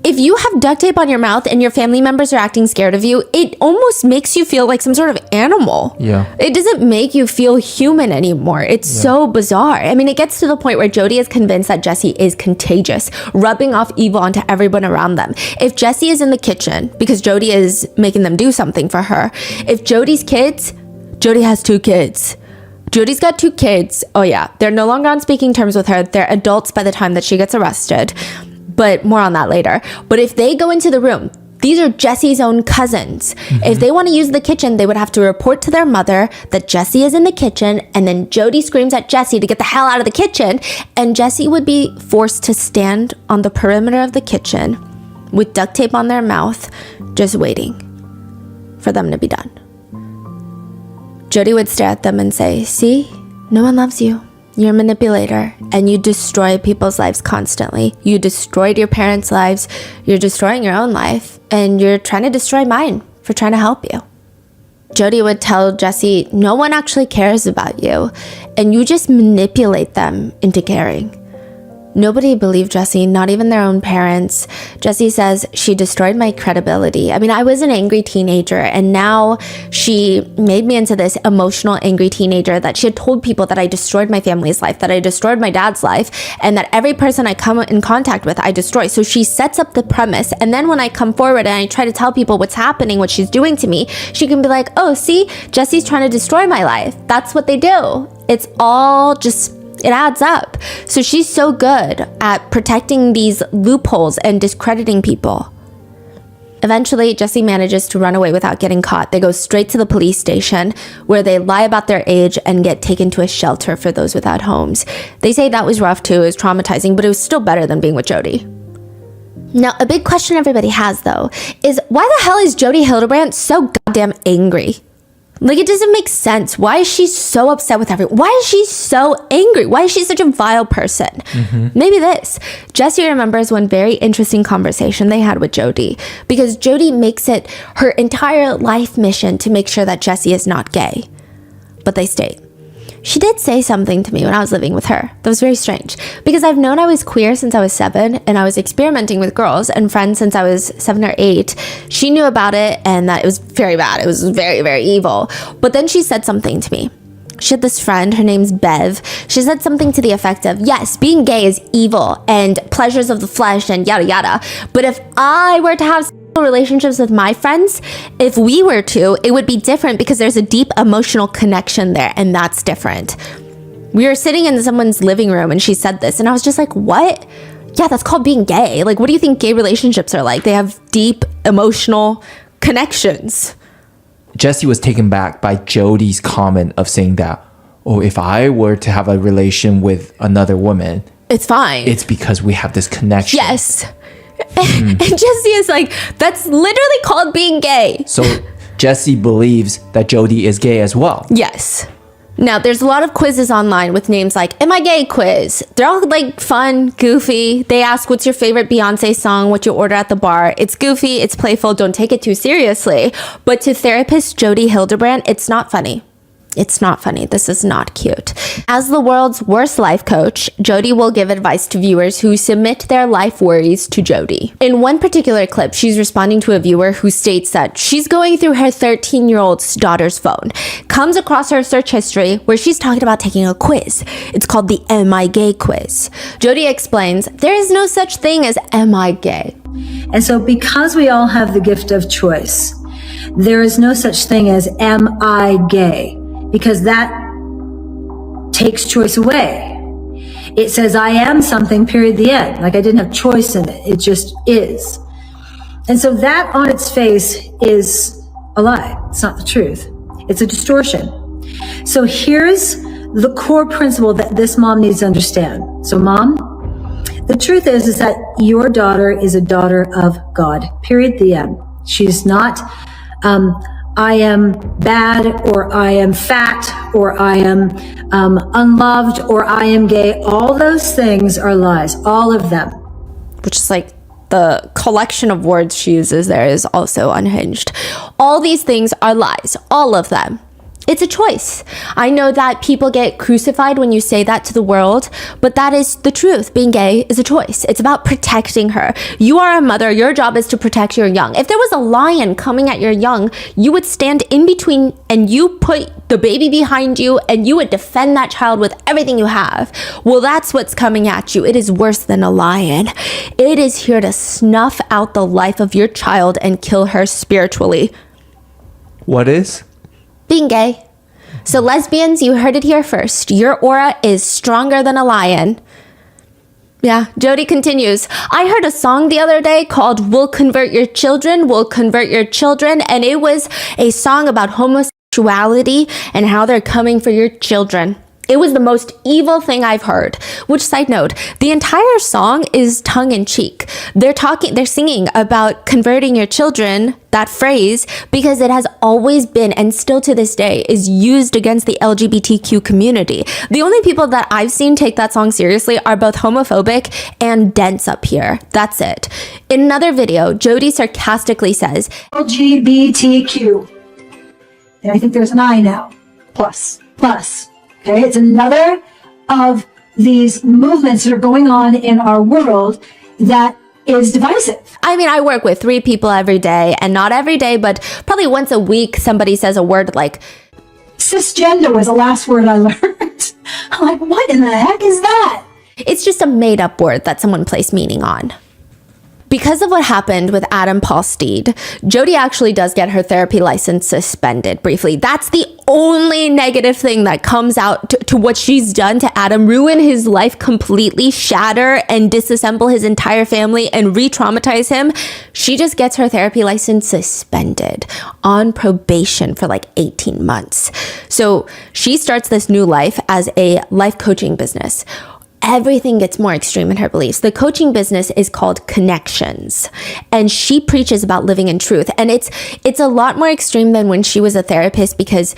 if you have duct tape on your mouth and your family members are acting scared of you, it almost makes you feel like some sort of animal. Yeah. It doesn't make you feel human anymore. It's so bizarre. I mean, it gets to the point where Jodie is convinced that Jesse is contagious, rubbing off evil onto everyone around them. If Jesse is in the kitchen, because Jodie is making them do something for her, if Jodie has 2 kids. Jodie's got 2 kids. Oh yeah, they're no longer on speaking terms with her. They're adults by the time that she gets arrested. But more on that later. But if they go into the room, these are Jesse's own cousins. Mm-hmm. If they want to use the kitchen, they would have to report to their mother that Jesse is in the kitchen, and then Jodie screams at Jesse to get the hell out of the kitchen, and Jesse would be forced to stand on the perimeter of the kitchen with duct tape on their mouth, just waiting for them to be done. Jodie would stare at them and say, see, no one loves you. You're a manipulator, and you destroy people's lives constantly. You destroyed your parents' lives. You're destroying your own life, and you're trying to destroy mine for trying to help you. Jodie would tell Jesse, no one actually cares about you, and you just manipulate them into caring. Nobody believed Jessie, not even their own parents. Jessie says, she destroyed my credibility. I mean, I was an angry teenager, and now she made me into this emotional, angry teenager that she had told people that I destroyed my family's life, that I destroyed my dad's life, and that every person I come in contact with, I destroy. So she sets up the premise, and then when I come forward and I try to tell people what's happening, what she's doing to me, she can be like, oh, see, Jessie's trying to destroy my life. That's what they do. It's all just... it adds up. So she's so good at protecting these loopholes and discrediting people. Eventually, Jessie manages to run away without getting caught. They go straight to the police station where they lie about their age and get taken to a shelter for those without homes. They say that was rough too, it was traumatizing, but it was still better than being with Jodie. Now, a big question everybody has though is why the hell is Jodie Hildebrandt so goddamn angry? Like, it doesn't make sense. Why is she so upset with everyone? Why is she so angry? Why is she such a vile person? Maybe this. Jessie remembers one very interesting conversation they had with Jodie, because Jodie makes it her entire life mission to make sure that Jessie is not gay. But they state, she did say something to me when I was living with her. That was very strange, because I've known I was queer since I was 7, and I was experimenting with girls and friends since I was 7 or 8. She knew about it and that it was very bad. It was very, very evil. But then she said something to me. She had this friend, her name's Bev. She said something to the effect of, yes, being gay is evil and pleasures of the flesh and yada yada. But if I were to have relationships with my friends, if we were to, it would be different because there's a deep emotional connection there, and that's different. We were sitting in someone's living room and she said this, and I was just like, what? Yeah, that's called being gay. Like, what do you think gay relationships are like? They have deep emotional connections. Jessie was taken back by Jodie's comment of saying that, oh, if I were to have a relation with another woman, it's fine. It's because we have this connection. Yes. And Jessie is like, that's literally called being gay. So Jessie believes that Jodie is gay as well. Yes. Now, there's a lot of quizzes online with names like Am I Gay quiz. They're all like fun, goofy. They ask what's your favorite Beyonce song, what you order at the bar. It's goofy, it's playful, don't take it too seriously. But to therapist Jodie Hildebrandt, it's not funny. It's not funny. This is not cute. As the world's worst life coach, Jodie will give advice to viewers who submit their life worries to Jodie. In one particular clip, she's responding to a viewer who states that she's going through her 13-year-old daughter's phone, comes across her search history where she's talking about taking a quiz. It's called the Am I Gay quiz. Jodie explains, there is no such thing as Am I Gay? And so because we all have the gift of choice, there is no such thing as Am I Gay? Because that takes choice away. It says I am something, period, the end. Like I didn't have choice in it. It just is. And so that on its face is a lie. It's not the truth. It's a distortion. So here's the core principle that this mom needs to understand. So mom, the truth is that your daughter is a daughter of God, period, the end. She's not, I am bad, or I am fat, or I am unloved, or I am gay. All those things are lies, all of them. Which is like the collection of words she uses there is also unhinged. All these things are lies, all of them. It's a choice. I know that people get crucified when you say that to the world, but that is the truth. Being gay is a choice. It's about protecting her. You are a mother. Your job is to protect your young. If there was a lion coming at your young, you would stand in between and you put the baby behind you and you would defend that child with everything you have. Well, that's what's coming at you. It is worse than a lion. It is here to snuff out the life of your child and kill her spiritually. What is? Being gay. So lesbians, you heard it here first. Your aura is stronger than a lion. Yeah, Jodie continues. I heard a song the other day called We'll Convert Your Children, We'll Convert Your Children. And it was a song about homosexuality and how they're coming for your children. It was the most evil thing I've heard. Which, side note, the entire song is tongue-in-cheek. They're singing about converting your children, that phrase, because it has always been, and still to this day, is used against the LGBTQ community. The only people that I've seen take that song seriously are both homophobic and dense up here. That's it. In another video, Jodie sarcastically says, LGBTQ. And I think there's an I now. Plus. Okay, it's another of these movements that are going on in our world that is divisive. I mean, I work with 3 people every day, and not every day, but probably once a week, somebody says a word like, Cisgender was the last word I learned. I'm like, what in the heck is that? it's just a made up word that someone placed meaning on. Because of what happened with Adam Paul Steed, Jodie actually does get her therapy license suspended briefly. That's the only negative thing that comes out to what she's done to Adam, ruin his life completely, shatter and disassemble his entire family and re-traumatize him. She just gets her therapy license suspended on probation for like 18 months. So she starts this new life as a life coaching business. Everything gets more extreme in her beliefs. The coaching business is called Connections, and she preaches about living in truth. And it's a lot more extreme than when she was a therapist, because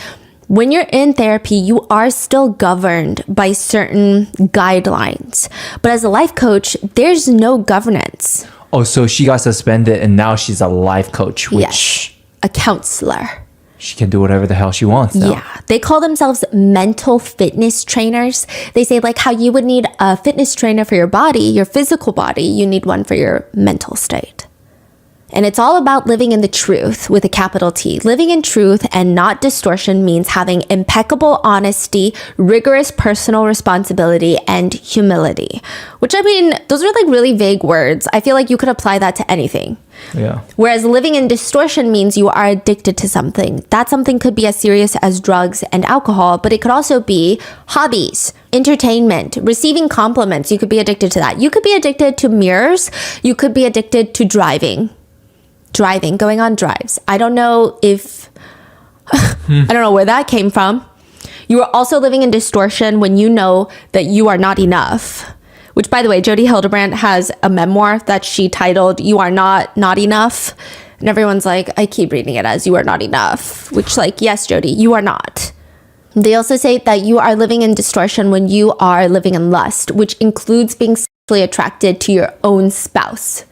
when you're in therapy, you are still governed by certain guidelines. But as a life coach, there's no governance. Oh, so she got suspended and now she's a life coach, which Yes, a counselor. she can do whatever the hell she wants now. Yeah, they call themselves mental fitness trainers. They say like how you would need a fitness trainer for your body, your physical body, you need one for your mental state. And it's all about living in the truth with a capital T. Living in truth and not distortion means having impeccable honesty, rigorous personal responsibility, and humility. Which, I mean, those are like really vague words. I feel like you could apply that to anything. Yeah. Whereas living in distortion means you are addicted to something. That something could be as serious as drugs and alcohol, but it could also be hobbies, entertainment, receiving compliments. You could be addicted to that. You could be addicted to mirrors. You could be addicted to driving, going on drives. I don't know if, I don't know where that came from. You are also living in distortion when you know that you are not enough. Which, by the way, Jodie Hildebrandt has a memoir that she titled, You Are Not Enough. And everyone's like, I keep reading it as You Are Not Enough. Which, like, yes, Jodie, you are not. They also say that you are living in distortion when you are living in lust, which includes being sexually attracted to your own spouse.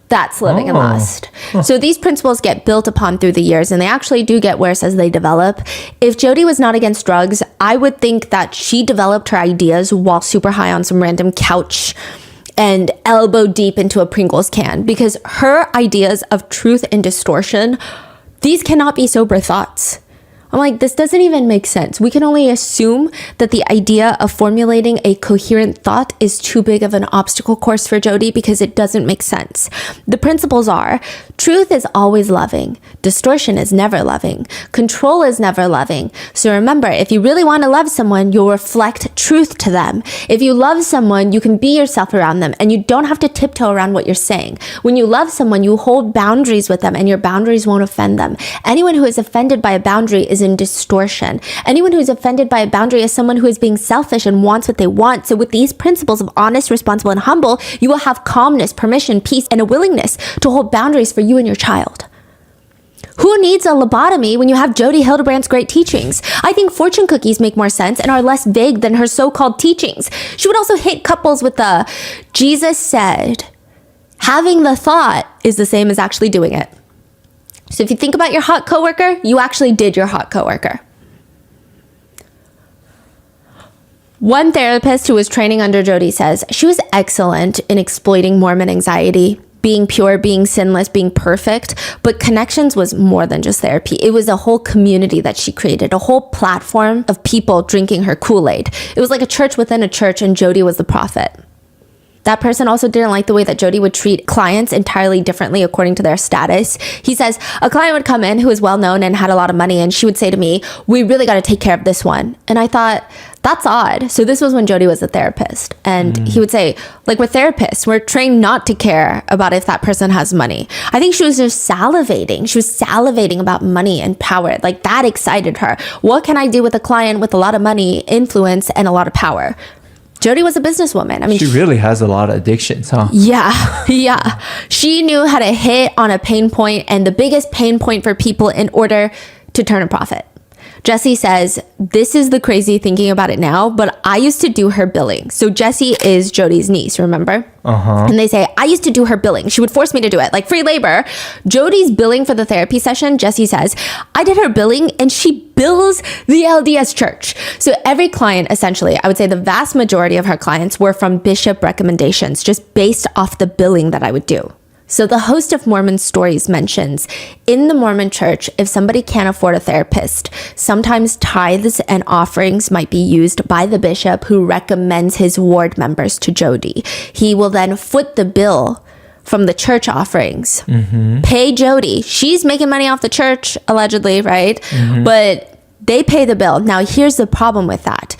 That's living in lust. So these principles get built upon through the years, and they actually do get worse as they develop. If Jodie was not against drugs, I would think that she developed her ideas while super high on some random couch and elbow deep into a Pringles can, because her ideas of truth and distortion, these cannot be sober thoughts. I'm like, this doesn't even make sense. We can only assume that the idea of formulating a coherent thought is too big of an obstacle course for Jodie because it doesn't make sense. The principles are, truth is always loving. Distortion is never loving. Control is never loving. So remember, if you really want to love someone, you'll reflect truth to them. If you love someone, you can be yourself around them, and you don't have to tiptoe around what you're saying. When you love someone, you hold boundaries with them, and your boundaries won't offend them. Anyone who is offended by a boundary is in distortion. Anyone who is offended by a boundary is someone who is being selfish and wants what they want. So with these principles of honest, responsible, and humble, you will have calmness, permission, peace, and a willingness to hold boundaries for you and your child. Who needs a lobotomy when you have Jodie Hildebrandt's great teachings? I think fortune cookies make more sense and are less vague than her so-called teachings. She would also hit couples with the, Jesus said, having the thought is the same as actually doing it. So if you think about your hot coworker, you actually did your hot coworker. One therapist who was training under Jodie says she was excellent in exploiting Mormon anxiety, being pure, being sinless, being perfect. But Connections was more than just therapy. It was a whole community that she created, a whole platform of people drinking her Kool-Aid. It was like a church within a church, and Jodie was the prophet. That person also didn't like the way that Jodie would treat clients entirely differently according to their status. He says, a client would come in who was well-known and had a lot of money, and she would say to me, we really got to take care of this one. And I thought, that's odd. So this was when Jodie was a therapist. And he would say, like, we're therapists. We're trained not to care about if that person has money. I think she was just salivating. She was salivating about money and power. Like, that excited her. What can I do with a client with a lot of money, influence, and a lot of power? Jodie was a businesswoman. I mean, She really has a lot of addictions, huh? Yeah. She knew how to hit on a pain point, and the biggest pain point for people in order to turn a profit. Jessie says, this is the crazy thinking about it now, but I used to do her billing. So Jessie is Jodie's niece, remember? And they say, I used to do her billing. She would force me to do it, like free labor. Jodie's billing for the therapy session, Jessie says, I did her billing and she bills the LDS church. So every client, essentially, I would say the vast majority of her clients were from bishop recommendations, just based off the billing that I would do. So the host of Mormon Stories mentions, in the Mormon church, if somebody can't afford a therapist, sometimes tithes and offerings might be used by the bishop who recommends his ward members to Jodie. He will then foot the bill from the church offerings, pay Jodie. She's making money off the church, allegedly, right? But they pay the bill. Now, here's the problem with that.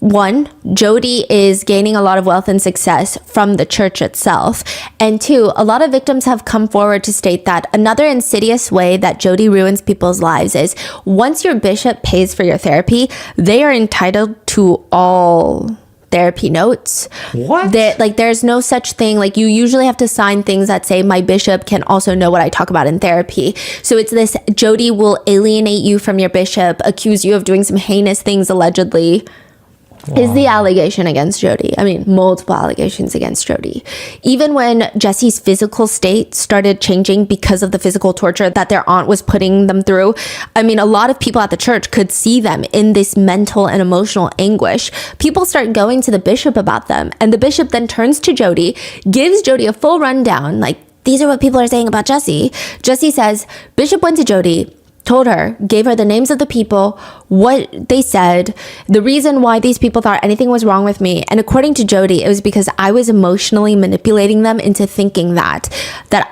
One, Jodie is gaining a lot of wealth and success from the church itself. And two, a lot of victims have come forward to state that another insidious way that Jodie ruins people's lives is once your bishop pays for your therapy, they are entitled to all therapy notes. What? There's no such thing. Like, you usually have to sign things that say my bishop can also know what I talk about in therapy. So it's this, Jodie will alienate you from your bishop, accuse you of doing some heinous things allegedly. Is the allegation against Jodie. I mean, multiple allegations against Jodie. Even when Jessie's physical state started changing because of the physical torture that their aunt was putting them through, I mean, a lot of people at the church could see them in this mental and emotional anguish. People start going to the bishop about them, and the bishop then turns to Jodie, gives Jodie a full rundown, like, these are what people are saying about Jessie. Jessie says, Bishop went to Jodie, told her, gave her the names of the people, what they said, the reason why these people thought anything was wrong with me. And according to Jodie, it was because I was emotionally manipulating them into thinking that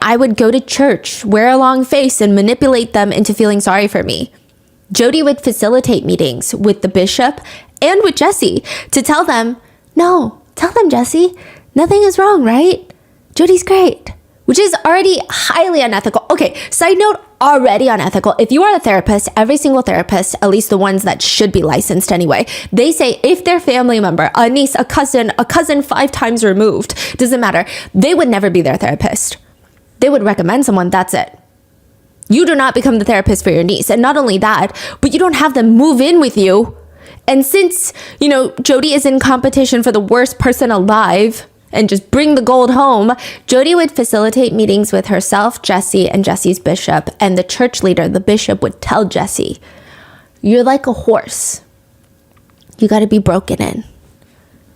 I would go to church, wear a long face, and manipulate them into feeling sorry for me. Jodie would facilitate meetings with the bishop and with Jessie to tell them, no, tell them, Jessie, nothing is wrong, right? Jodie's great. Which is already highly unethical. Okay, side note, already unethical. If you are a therapist, every single therapist, at least the ones that should be licensed anyway, they say if their family member, a niece, a cousin 5 times removed, doesn't matter, they would never be their therapist. They would recommend someone, that's it. You do not become the therapist for your niece. And not only that, but you don't have them move in with you. And since, Jodie is in competition for the worst person alive, and just bring the gold home, Jodie would facilitate meetings with herself, Jessie, and Jessie's bishop, and the church leader, the bishop, would tell Jessie, you're like a horse. You got to be broken in.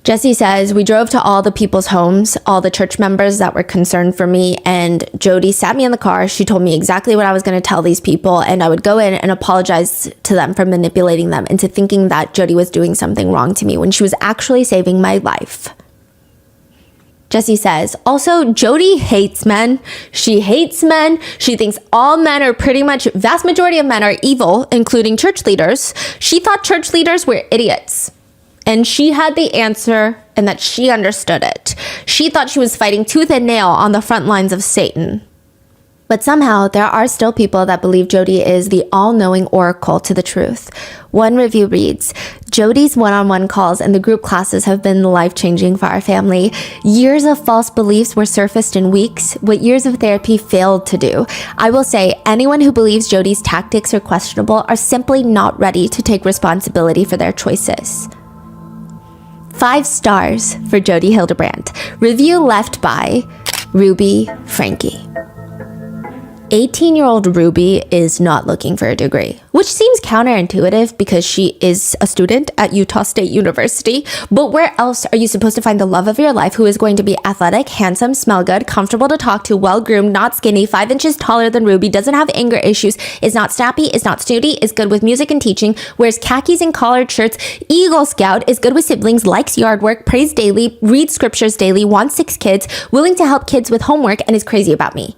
Jessie says, we drove to all the people's homes, all the church members that were concerned for me, and Jodie sat me in the car. She told me exactly what I was going to tell these people, and I would go in and apologize to them for manipulating them into thinking that Jodie was doing something wrong to me when she was actually saving my life. Jessie says, also, Jodie hates men. She hates men. She thinks all men are pretty much, vast majority of men are evil, including church leaders. She thought church leaders were idiots. And she had the answer and that she understood it. She thought she was fighting tooth and nail on the front lines of Satan. But somehow, there are still people that believe Jodie is the all-knowing oracle to the truth. One review reads, Jodie's one-on-one calls and the group classes have been life-changing for our family. Years of false beliefs were surfaced in weeks, what years of therapy failed to do. I will say, anyone who believes Jodie's tactics are questionable are simply not ready to take responsibility for their choices. 5 stars for Jodie Hildebrandt. Review left by Ruby Frankie. 18-year-old Ruby is not looking for a degree, which seems counterintuitive because she is a student at Utah State University. But where else are you supposed to find the love of your life who is going to be athletic, handsome, smell good, comfortable to talk to, well-groomed, not skinny, 5 inches taller than Ruby, doesn't have anger issues, is not snappy, is not snooty, is good with music and teaching, wears khakis and collared shirts, Eagle Scout, is good with siblings, likes yard work, prays daily, reads scriptures daily, wants 6 kids, willing to help kids with homework, and is crazy about me.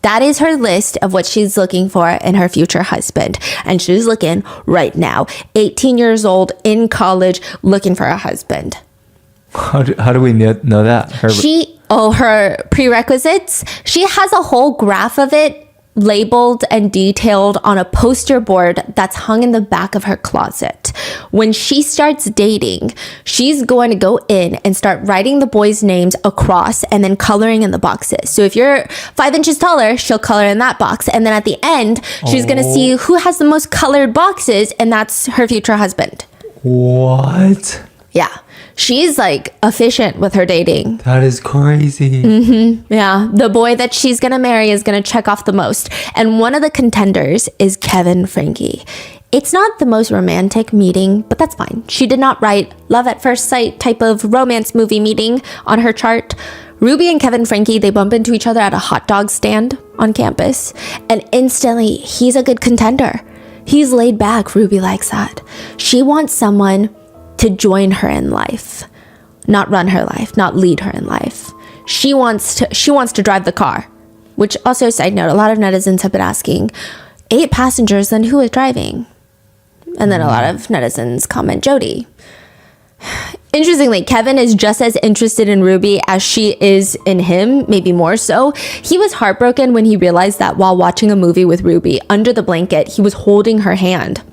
That is her list of what she's looking for in her future husband. And she's looking right now. 18 years old, in college, looking for a husband. How do we know that? Her prerequisites, she has a whole graph of it labeled and detailed on a poster board that's hung in the back of her closet. When she starts dating, she's going to go in and start writing the boys' names across and then coloring in the boxes. So if you're 5 inches taller, she'll color in that box. And then at the end, she's going to see who has the most colored boxes, and that's her future husband. What? Yeah. She's like efficient with her dating. That is crazy. Yeah. The boy that she's going to marry is going to check off the most. And one of the contenders is Kevin Frankie. It's not the most romantic meeting, but that's fine. She did not write love at first sight type of romance movie meeting on her chart. Ruby and Kevin Frankie, they bump into each other at a hot dog stand on campus. And instantly, he's a good contender. He's laid back. Ruby likes that. She wants someone to join her in life, not run her life, not lead her in life. She wants to drive the car, which also, side note, a lot of netizens have been asking, 8 passengers, then who is driving? And then a lot of netizens comment Jodie. Interestingly, Kevin is just as interested in Ruby as she is in him, maybe more so. He was heartbroken when he realized that while watching a movie with Ruby, under the blanket, he was holding her hand.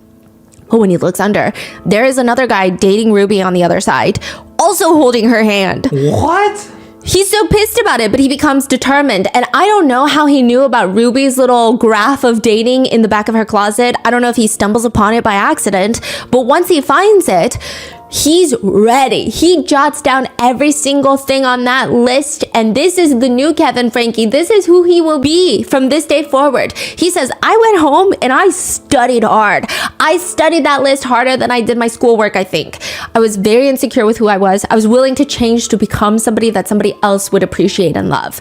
But when he looks under, there is another guy dating Ruby on the other side, also holding her hand. What? He's so pissed about it, but he becomes determined. And I don't know how he knew about Ruby's little graph of dating in the back of her closet. I don't know if he stumbles upon it by accident, but once he finds it, he's ready. He jots down every single thing on that list. And this is the new Kevin Frankie. This is who he will be from this day forward. He says, I went home and I studied hard. I studied that list harder than I did my schoolwork, I think. I was very insecure with who I was. I was willing to change to become somebody that somebody else would appreciate and love.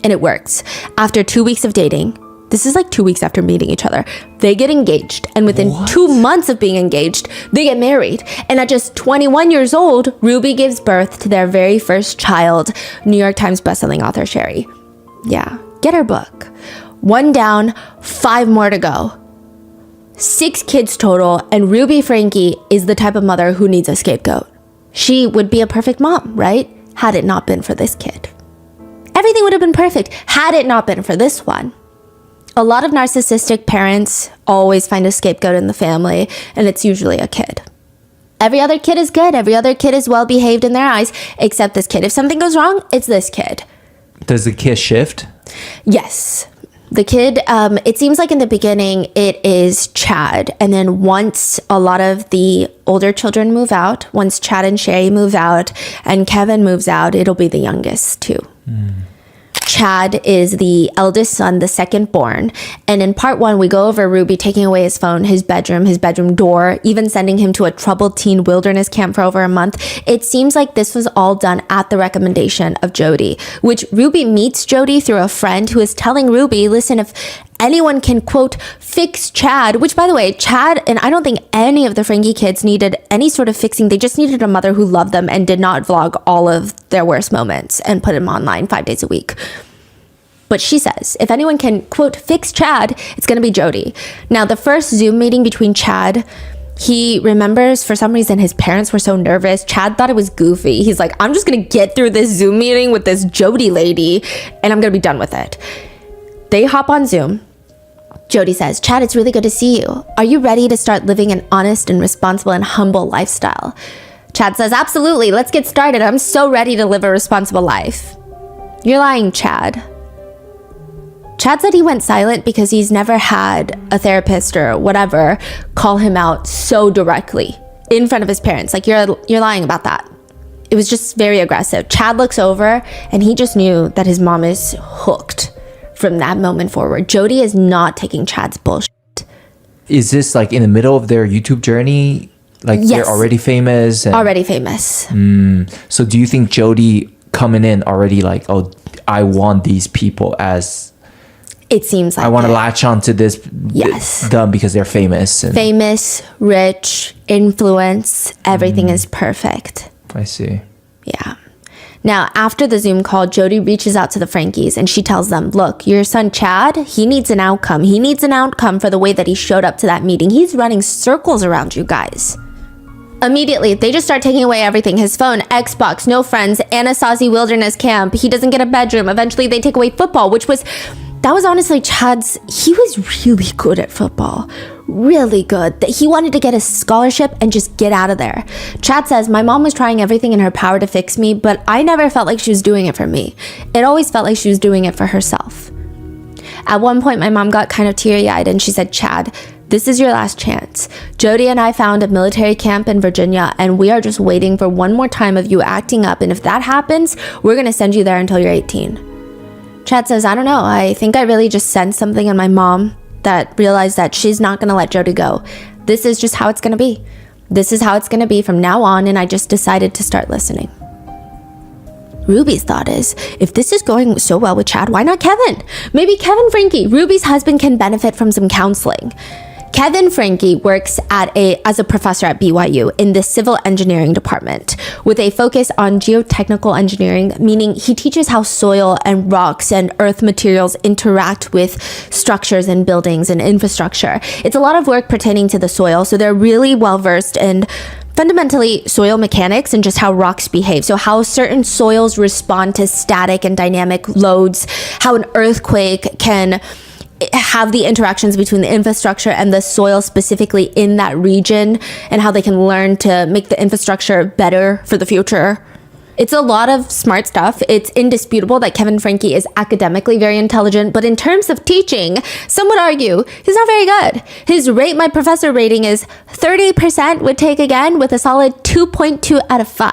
And it works. After 2 weeks of dating, this is like 2 weeks after meeting each other, they get engaged. And within 2 months of being engaged, they get married. And at just 21 years old, Ruby gives birth to their very first child, New York Times bestselling author Sherry. Yeah, get her book. 1 down, 5 more to go. 6 kids total, and Ruby Frankie is the type of mother who needs a scapegoat. She would be a perfect mom, right? Had it not been for this kid. Everything would have been perfect had it not been for this one. A lot of narcissistic parents always find a scapegoat in the family, and it's usually a kid. Every other kid is good. Every other kid is well behaved in their eyes, except this kid. If something goes wrong, it's this kid. Does the kid shift? Yes. The kid, it seems like in the beginning, it is Chad. And then once a lot of the older children move out, once Chad and Sherry move out, and Kevin moves out, it'll be the youngest too. Chad is the eldest son, the second born. And in part 1, we go over Ruby taking away his phone, his bedroom door, even sending him to a troubled teen wilderness camp for over a month. It seems like this was all done at the recommendation of Jodie, which Ruby meets Jodie through a friend who is telling Ruby, listen, if anyone can, quote, fix Chad, which, by the way, Chad, and I don't think any of the Frankie kids needed any sort of fixing. They just needed a mother who loved them and did not vlog all of their worst moments and put them online 5 days a week. But she says, if anyone can, quote, fix Chad, it's going to be Jodie. Now, the first Zoom meeting between Chad, he remembers for some reason his parents were so nervous. Chad thought it was goofy. He's like, I'm just going to get through this Zoom meeting with this Jodie lady and I'm going to be done with it. They hop on Zoom. Jodie says, Chad, it's really good to see you. Are you ready to start living an honest and responsible and humble lifestyle? Chad says, absolutely. Let's get started. I'm so ready to live a responsible life. You're lying, Chad. Chad said he went silent because he's never had a therapist or whatever call him out so directly in front of his parents. Like, you're lying about that. It was just very aggressive. Chad looks over and he just knew that his mom is hooked from that moment forward. Jodie is not taking Chad's bullshit. Is this like in the middle of their YouTube journey? Like, yes. They're already famous? Already famous. So do you think Jodie coming in already like, oh, I want these people as... It seems like I want to latch onto this. Yes. Them because they're famous. Famous, rich, influence. Everything is perfect. I see. Yeah. Now, after the Zoom call, Jodie reaches out to the Frankies and she tells them, look, your son Chad, he needs an outcome. He needs an outcome for the way that he showed up to that meeting. He's running circles around you guys. Immediately, they just start taking away everything. His phone, Xbox, no friends, Anasazi Wilderness Camp. He doesn't get a bedroom. Eventually, they take away football, which was That was honestly Chad's, he was really good at football. Really good. That he wanted to get a scholarship and just get out of there. Chad says, my mom was trying everything in her power to fix me, but I never felt like she was doing it for me. It always felt like she was doing it for herself. At one point, my mom got kind of teary-eyed and she said, Chad, this is your last chance. Jodie and I found a military camp in Virginia and we are just waiting for one more time of you acting up. And if that happens, we're going to send you there until you're 18. Chad says, I don't know. I think I really just sensed something in my mom that realized that she's not going to let Jodie go. This is just how it's going to be. This is how it's going to be from now on, and I just decided to start listening. Ruby's thought is, if this is going so well with Chad, why not Kevin? Maybe Kevin Frankie, Ruby's husband, can benefit from some counseling. Kevin Frankie works as a professor at BYU in the civil engineering department with a focus on geotechnical engineering, meaning he teaches how soil and rocks and earth materials interact with structures and buildings and infrastructure. It's a lot of work pertaining to the soil, so they're really well versed in fundamentally soil mechanics and just how rocks behave. So how certain soils respond to static and dynamic loads, how an earthquake can have the interactions between the infrastructure and the soil specifically in that region, and how they can learn to make the infrastructure better for the future. It's a lot of smart stuff. It's indisputable that Kevin Frankie is academically very intelligent, but in terms of teaching, some would argue he's not very good. His Rate My Professor rating is 30% would take again, with a solid 2.2 out of 5.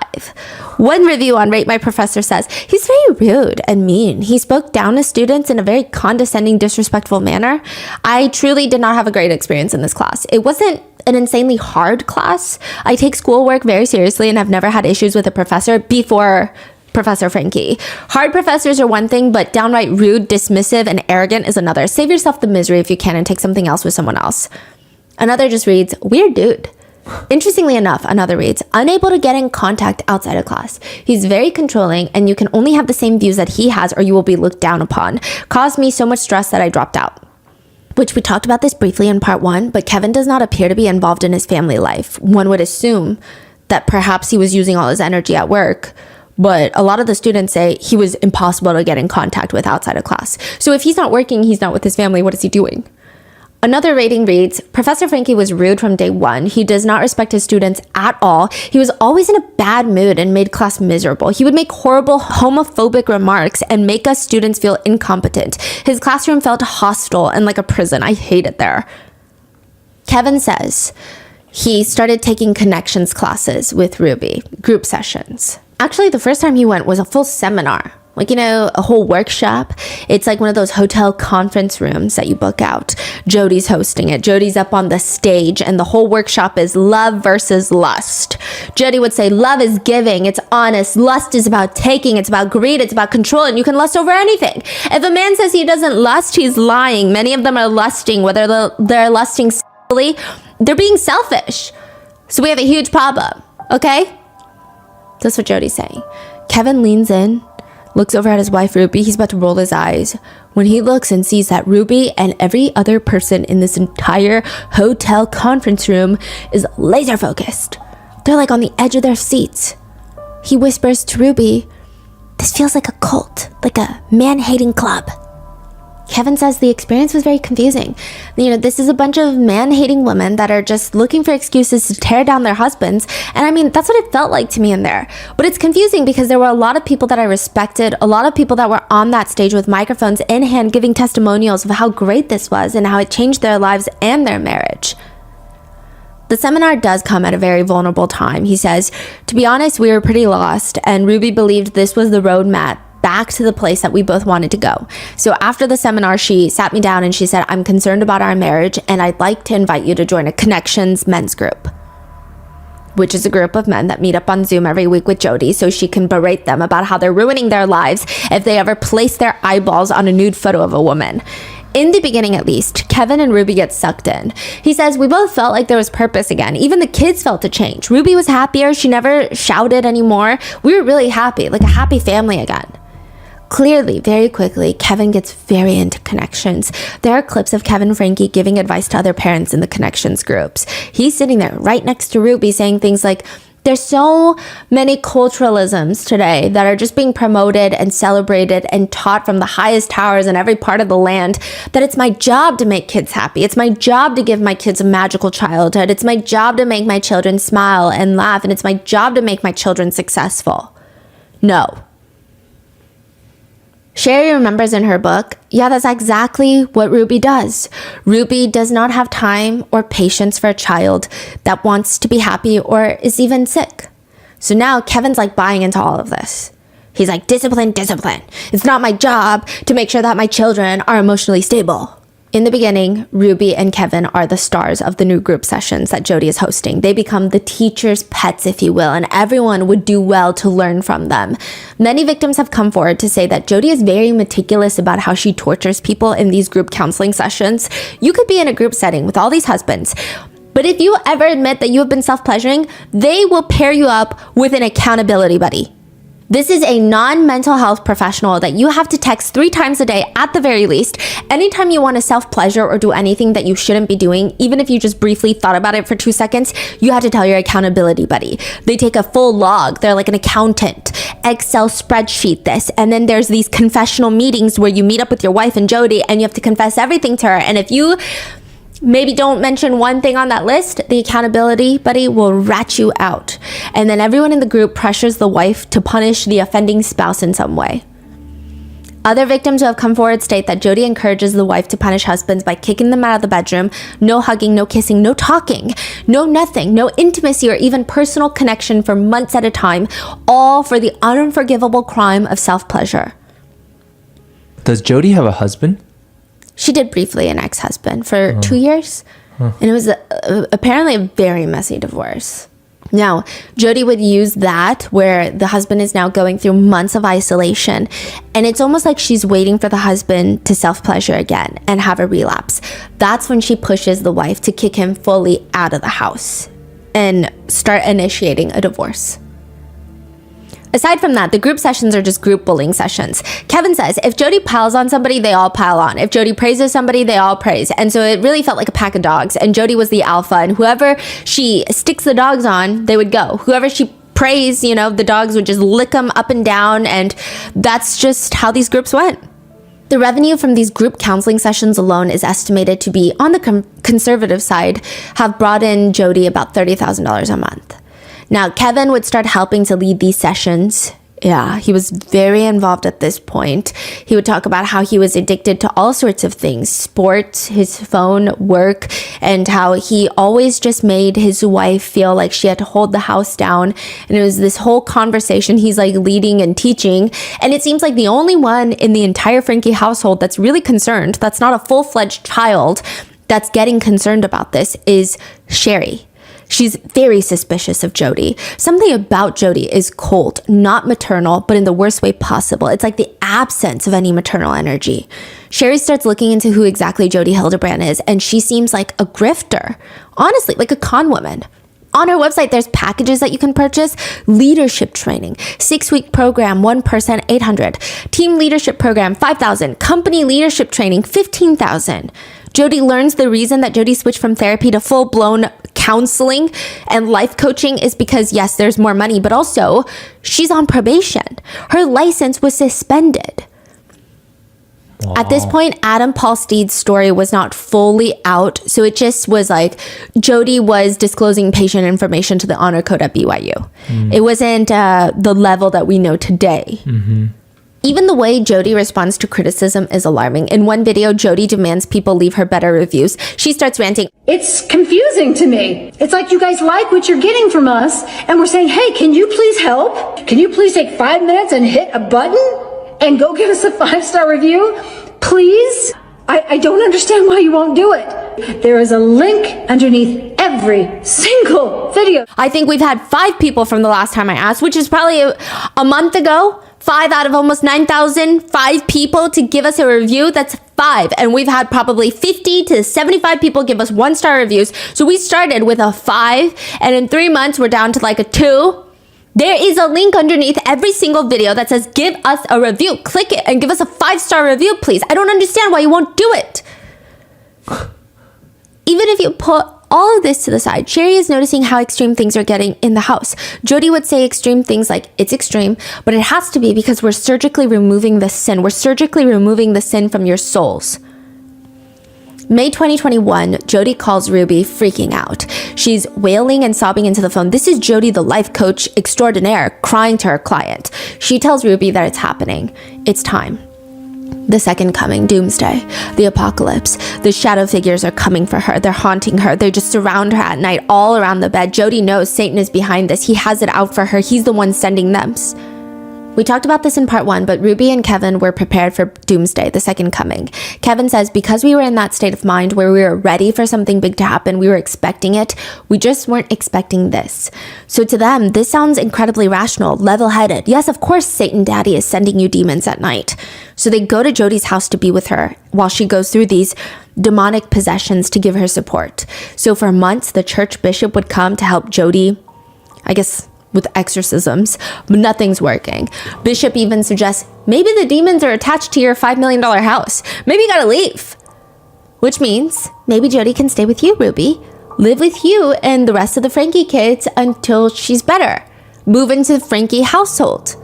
One review on Rate My Professor says, he's very rude and mean. He spoke down to students in a very condescending, disrespectful manner. I truly did not have a great experience in this class. It wasn't an insanely hard class. I take schoolwork very seriously and have never had issues with a professor before Professor Frankie. Hard professors are one thing, but downright rude, dismissive, and arrogant is another. Save yourself the misery if you can and take something else with someone else. Another just reads, weird dude. Interestingly enough, another reads, unable to get in contact outside of class. He's very controlling and you can only have the same views that he has or you will be looked down upon. Caused me so much stress that I dropped out. Which we talked about this briefly in part 1, but Kevin does not appear to be involved in his family life. One would assume that perhaps he was using all his energy at work, but a lot of the students say he was impossible to get in contact with outside of class. So if he's not working, he's not with his family, what is he doing? Another rating reads, Professor Frankie was rude from day one. He does not respect his students at all. He was always in a bad mood and made class miserable. He would make horrible homophobic remarks and make us students feel incompetent. His classroom felt hostile and like a prison. I hate it there. Kevin says he started taking connections classes with Ruby, group sessions. Actually, the first time he went was a full seminar. Like, you know, a whole workshop. It's like one of those hotel conference rooms that you book out. Jodie's hosting it. Jodie's up on the stage and the whole workshop is love versus lust. Jodie would say love is giving, it's honest. Lust is about taking, it's about greed, it's about control, and you can lust over anything. If a man says he doesn't lust, he's lying. Many of them are lusting, whether they're lusting sexually, they're being selfish. So we have a huge problem, okay? That's what Jodie's saying. Kevin leans in, looks over at his wife, Ruby. He's about to roll his eyes when he looks and sees that Ruby and every other person in this entire hotel conference room is laser focused. They're like on the edge of their seats. He whispers to Ruby, this feels like a cult, like a man-hating club. Kevin says the experience was very confusing. You know, this is a bunch of man-hating women that are just looking for excuses to tear down their husbands. And I mean, that's what it felt like to me in there. But it's confusing because there were a lot of people that I respected, a lot of people that were on that stage with microphones in hand giving testimonials of how great this was and how it changed their lives and their marriage. The seminar does come at a very vulnerable time. He says, to be honest, we were pretty lost, and Ruby believed this was the roadmap back to the place that we both wanted to go. So after the seminar, she sat me down and she said, I'm concerned about our marriage and I'd like to invite you to join a Connections men's group, which is a group of men that meet up on Zoom every week with Jodie so she can berate them about how they're ruining their lives if they ever place their eyeballs on a nude photo of a woman. In the beginning, at least, Kevin and Ruby get sucked in. He says, we both felt like there was purpose again. Even the kids felt a change. Ruby was happier. She never shouted anymore. We were really happy, like a happy family again. Clearly, very quickly, Kevin gets very into Connections. There are clips of Kevin Frankie giving advice to other parents in the Connections groups. He's sitting there right next to Ruby saying things like, There's so many culturalisms today that are just being promoted and celebrated and taught from the highest towers in every part of the land that it's my job to make kids happy. It's my job to give my kids a magical childhood. It's my job to make my children smile and laugh. And it's my job to make my children successful. No. Sherry remembers in her book, yeah, that's exactly what Ruby does. Ruby does not have time or patience for a child that wants to be happy or is even sick. So now Kevin's like buying into all of this. He's like, discipline, discipline. It's not my job to make sure that my children are emotionally stable. In the beginning, Ruby and Kevin are the stars of the new group sessions that Jodie is hosting. They become the teacher's pets, if you will, and everyone would do well to learn from them. Many victims have come forward to say that Jodie is very meticulous about how she tortures people in these group counseling sessions. You could be in a group setting with all these husbands, but if you ever admit that you have been self-pleasuring, they will pair you up with an accountability buddy. This is a non-mental health professional that you have to text 3 times a day at the very least. Anytime you want to self-pleasure or do anything that you shouldn't be doing, even if you just briefly thought about it for 2 seconds, you have to tell your accountability buddy. They take a full log. They're like an accountant. Excel spreadsheet this. And then there's these confessional meetings where you meet up with your wife and Jodie and you have to confess everything to her. And if you maybe don't mention one thing on that list, the accountability buddy will rat you out. And then everyone in the group pressures the wife to punish the offending spouse in some way. Other victims who have come forward state that Jodie encourages the wife to punish husbands by kicking them out of the bedroom, no hugging, no kissing, no talking, no nothing, no intimacy or even personal connection for months at a time, all for the unforgivable crime of self-pleasure. Does Jodie have a husband? She did briefly an ex-husband for 2 years. And it was apparently a very messy divorce. Now, Jodie would use that where the husband is now going through months of isolation. And it's almost like she's waiting for the husband to self-pleasure again and have a relapse. That's when she pushes the wife to kick him fully out of the house and start initiating a divorce. Aside from that, the group sessions are just group bullying sessions. Kevin says, if Jodie piles on somebody, they all pile on. If Jodie praises somebody, they all praise. And so it really felt like a pack of dogs. And Jodie was the alpha. And whoever she sticks the dogs on, they would go. Whoever she praised, the dogs would just lick them up and down. And that's just how these groups went. The revenue from these group counseling sessions alone is estimated to be, on the conservative side, have brought in Jodie about $30,000 a month. Now, Kevin would start helping to lead these sessions. Yeah, he was very involved at this point. He would talk about how he was addicted to all sorts of things, sports, his phone, work, and how he always just made his wife feel like she had to hold the house down. And it was this whole conversation he's like leading and teaching. And it seems like the only one in the entire Frankie household that's really concerned, that's not a full-fledged child that's getting concerned about this, is Sherry. She's very suspicious of Jodie. Something about Jodie is cold, not maternal, but in the worst way possible. It's like the absence of any maternal energy. Sherry starts looking into who exactly Jodie Hildebrandt is, and she seems like a grifter. Honestly, like a con woman. On her website, there's packages that you can purchase. Leadership training, 6-week program, 1 person, $800. Team leadership program, $5,000. Company leadership training, $15,000. Jodie learns the reason that Jodie switched from therapy to full-blown counseling and life coaching is because, yes, there's more money, but also she's on probation. Her license was suspended. Wow. At this point, Adam Paul Steed's story was not fully out, so it just was like Jodie was disclosing patient information to the honor code at BYU. It wasn't the level that we know today. Even the way Jodie responds to criticism is alarming. In one video, Jodie demands people leave her better reviews. She starts ranting. It's confusing to me. It's like you guys like what you're getting from us, and we're saying, hey, can you please help? Can you please take 5 minutes and hit a button and go give us a 5-star review? Please? I don't understand why you won't do it. There is a link underneath every single video. I think we've had 5 people from the last time I asked, which is probably a month ago. 5 out of almost 9,000, 5 people to give us a review. That's 5. And we've had probably 50 to 75 people give us 1-star reviews. So we started with a 5, and in 3 months, we're down to like a 2. There is a link underneath every single video that says, give us a review. Click it and give us a 5-star review, please. I don't understand why you won't do it. Even if you put All of this to the side, Sherry is noticing how extreme things are getting in the house. Jodie would say extreme things like, it's extreme, but it has to be because we're surgically removing the sin. We're surgically removing the sin from your souls. May 2021, Jodie calls Ruby freaking out. She's wailing and sobbing into the phone. This is Jodie, the life coach extraordinaire, crying to her client. She tells Ruby that it's happening. It's time. The second coming, doomsday, the apocalypse. The shadow figures are coming for her. They're haunting her. They just surround her at night, all around the bed. Jodie knows Satan is behind this. He has it out for her. He's the one sending them. We talked about this in part 1, but Ruby and Kevin were prepared for doomsday, the second coming. Kevin says because we were in that state of mind where we were ready for something big to happen, we were expecting it, we just weren't expecting this. So to them, this sounds incredibly rational, level-headed. Yes, of course Satan Daddy is sending you demons at night. So they go to Jodie's house to be with her while she goes through these demonic possessions to give her support. So for months, the church bishop would come to help Jodie, I guess, with exorcisms, but nothing's working. Bishop even suggests maybe the demons are attached to your $5 million house. Maybe you gotta leave. Which means maybe Jodie can stay with you, Ruby. Live with you and the rest of the Frankie kids until she's better. Move into the Frankie household.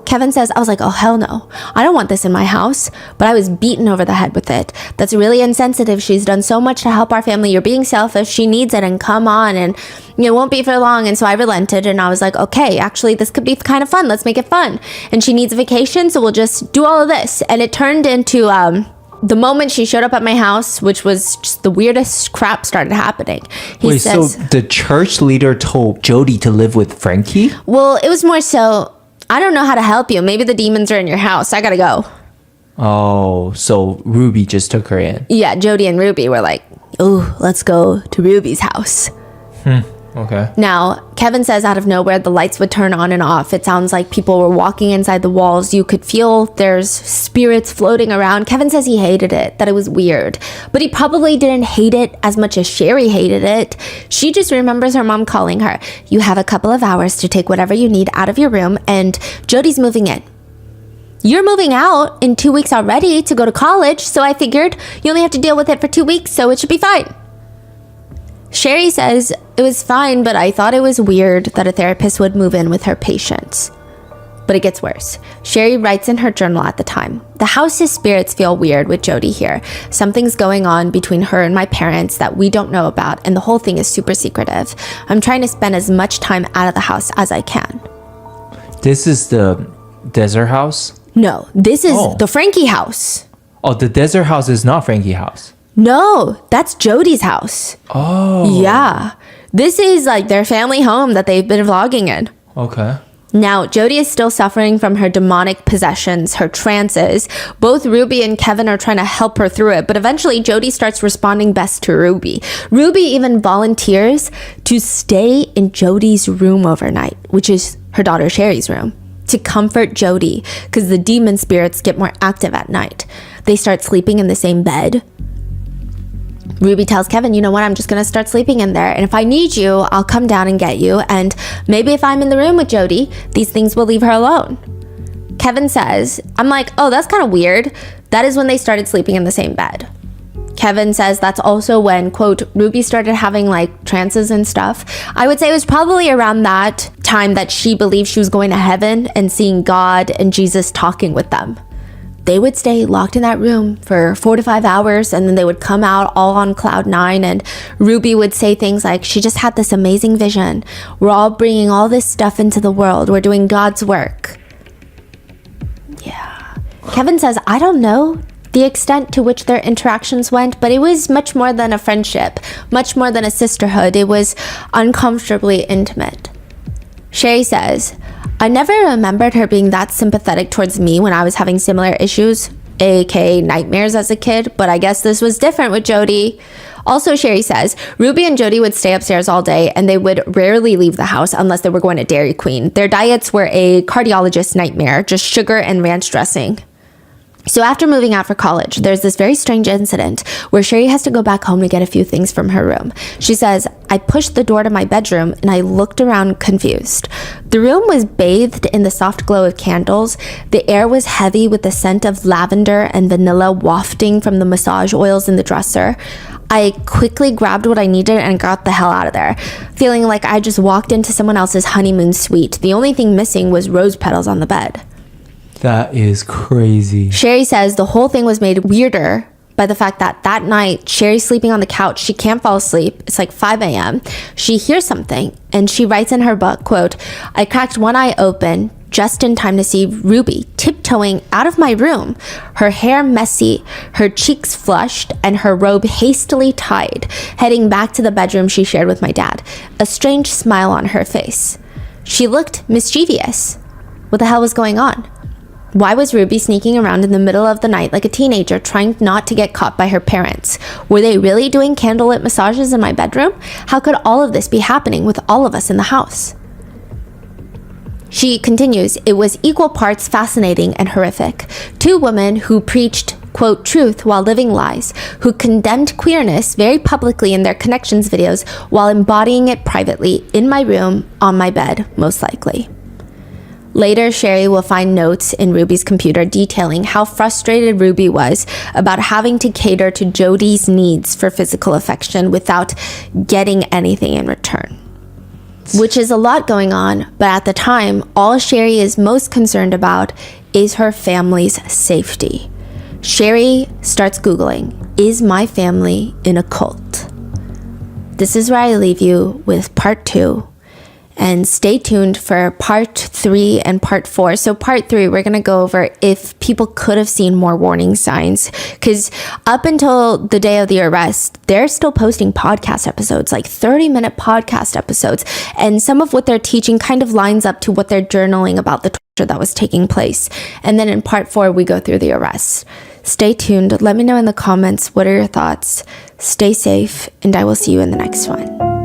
Kevin says, I was like, oh, hell no. I don't want this in my house. But I was beaten over the head with it. That's really insensitive. She's done so much to help our family. You're being selfish. She needs it. And come on. And it won't be for long. And so I relented. And I was like, okay, actually, this could be kind of fun. Let's make it fun. And she needs a vacation. So we'll just do all of this. And it turned into the moment she showed up at my house, which was just the weirdest crap started happening. He says, so the church leader told Jodie to live with Frankie? Well, it was more so, I don't know how to help you. Maybe the demons are in your house. I gotta go. Oh, so Ruby just took her in. Yeah, Jodie and Ruby were like, oh, let's go to Ruby's house. Okay. Now, Kevin says out of nowhere, the lights would turn on and off. It sounds like people were walking inside the walls. You could feel there's spirits floating around. Kevin says he hated it, that it was weird. But he probably didn't hate it as much as Sherry hated it. She just remembers her mom calling her, you have a couple of hours to take whatever you need out of your room, and Jodie's moving in. You're moving out in 2 weeks already to go to college, so I figured you only have to deal with it for 2 weeks, so it should be fine. Sherry says it was fine, but I thought it was weird that a therapist would move in with her patients. But it gets worse. Sherry writes in her journal at the time, the house's spirits feel weird with Jodie here. Something's going on between her and my parents that we don't know about, and the whole thing is super secretive. I'm trying to spend as much time out of the house as I can. This is the desert house? No, this is the Frankie house. Oh, the desert house is not Frankie's house. No, that's Jodie's house. Oh. Yeah. This is like their family home that they've been vlogging in. Okay. Now, Jodie is still suffering from her demonic possessions, her trances. Both Ruby and Kevin are trying to help her through it, but eventually Jodie starts responding best to Ruby. Ruby even volunteers to stay in Jodie's room overnight, which is her daughter Sherry's room, to comfort Jodie because the demon spirits get more active at night. They start sleeping in the same bed. Ruby tells Kevin, you know what, I'm just going to start sleeping in there. And if I need you, I'll come down and get you. And maybe if I'm in the room with Jodie, these things will leave her alone. Kevin says, I'm like, oh, that's kind of weird. That is when they started sleeping in the same bed. Kevin says that's also when, quote, Ruby started having like trances and stuff. I would say it was probably around that time that she believed she was going to heaven and seeing God and Jesus talking with them. They would stay locked in that room for 4 to 5 hours, and then they would come out all on cloud 9, and Ruby would say things like, she just had this amazing vision. We're all bringing all this stuff into the world. We're doing God's work. Yeah. Kevin says, I don't know the extent to which their interactions went, but it was much more than a friendship, much more than a sisterhood. It was uncomfortably intimate. Sherry says, I never remembered her being that sympathetic towards me when I was having similar issues, aka nightmares as a kid, but I guess this was different with Jodie. Also, Sherry says, Ruby and Jodie would stay upstairs all day and they would rarely leave the house unless they were going to Dairy Queen. Their diets were a cardiologist's nightmare, just sugar and ranch dressing. So after moving out for college, there's this very strange incident where Sherry has to go back home to get a few things from her room. She says, I pushed the door to my bedroom and I looked around confused. The room was bathed in the soft glow of candles. The air was heavy with the scent of lavender and vanilla wafting from the massage oils in the dresser. I quickly grabbed what I needed and got the hell out of there, feeling like I just walked into someone else's honeymoon suite. The only thing missing was rose petals on the bed. That is crazy. Sherry says the whole thing was made weirder by the fact that night, Sherry's sleeping on the couch. She can't fall asleep. It's like 5 a.m. She hears something and she writes in her book, quote, I cracked one eye open just in time to see Ruby tiptoeing out of my room, her hair messy, her cheeks flushed, and her robe hastily tied, heading back to the bedroom she shared with my dad, a strange smile on her face. She looked mischievous. What the hell was going on? Why was Ruby sneaking around in the middle of the night like a teenager trying not to get caught by her parents? Were they really doing candlelit massages in my bedroom? How could all of this be happening with all of us in the house? She continues, it was equal parts fascinating and horrific. Two women who preached, quote, truth while living lies, who condemned queerness very publicly in their connections videos while embodying it privately in my room, on my bed, most likely. Later, Sherry will find notes in Ruby's computer detailing how frustrated Ruby was about having to cater to Jodie's needs for physical affection without getting anything in return. Which is a lot going on, but at the time, all Sherry is most concerned about is her family's safety. Sherry starts Googling, is my family in a cult? This is where I leave you with part 2. And stay tuned for part 3 and part 4. So part 3, we're going to go over if people could have seen more warning signs. Because up until the day of the arrest, they're still posting podcast episodes, like 30-minute podcast episodes. And some of what they're teaching kind of lines up to what they're journaling about the torture that was taking place. And then in part 4, we go through the arrest. Stay tuned. Let me know in the comments, what are your thoughts? Stay safe, and I will see you in the next one.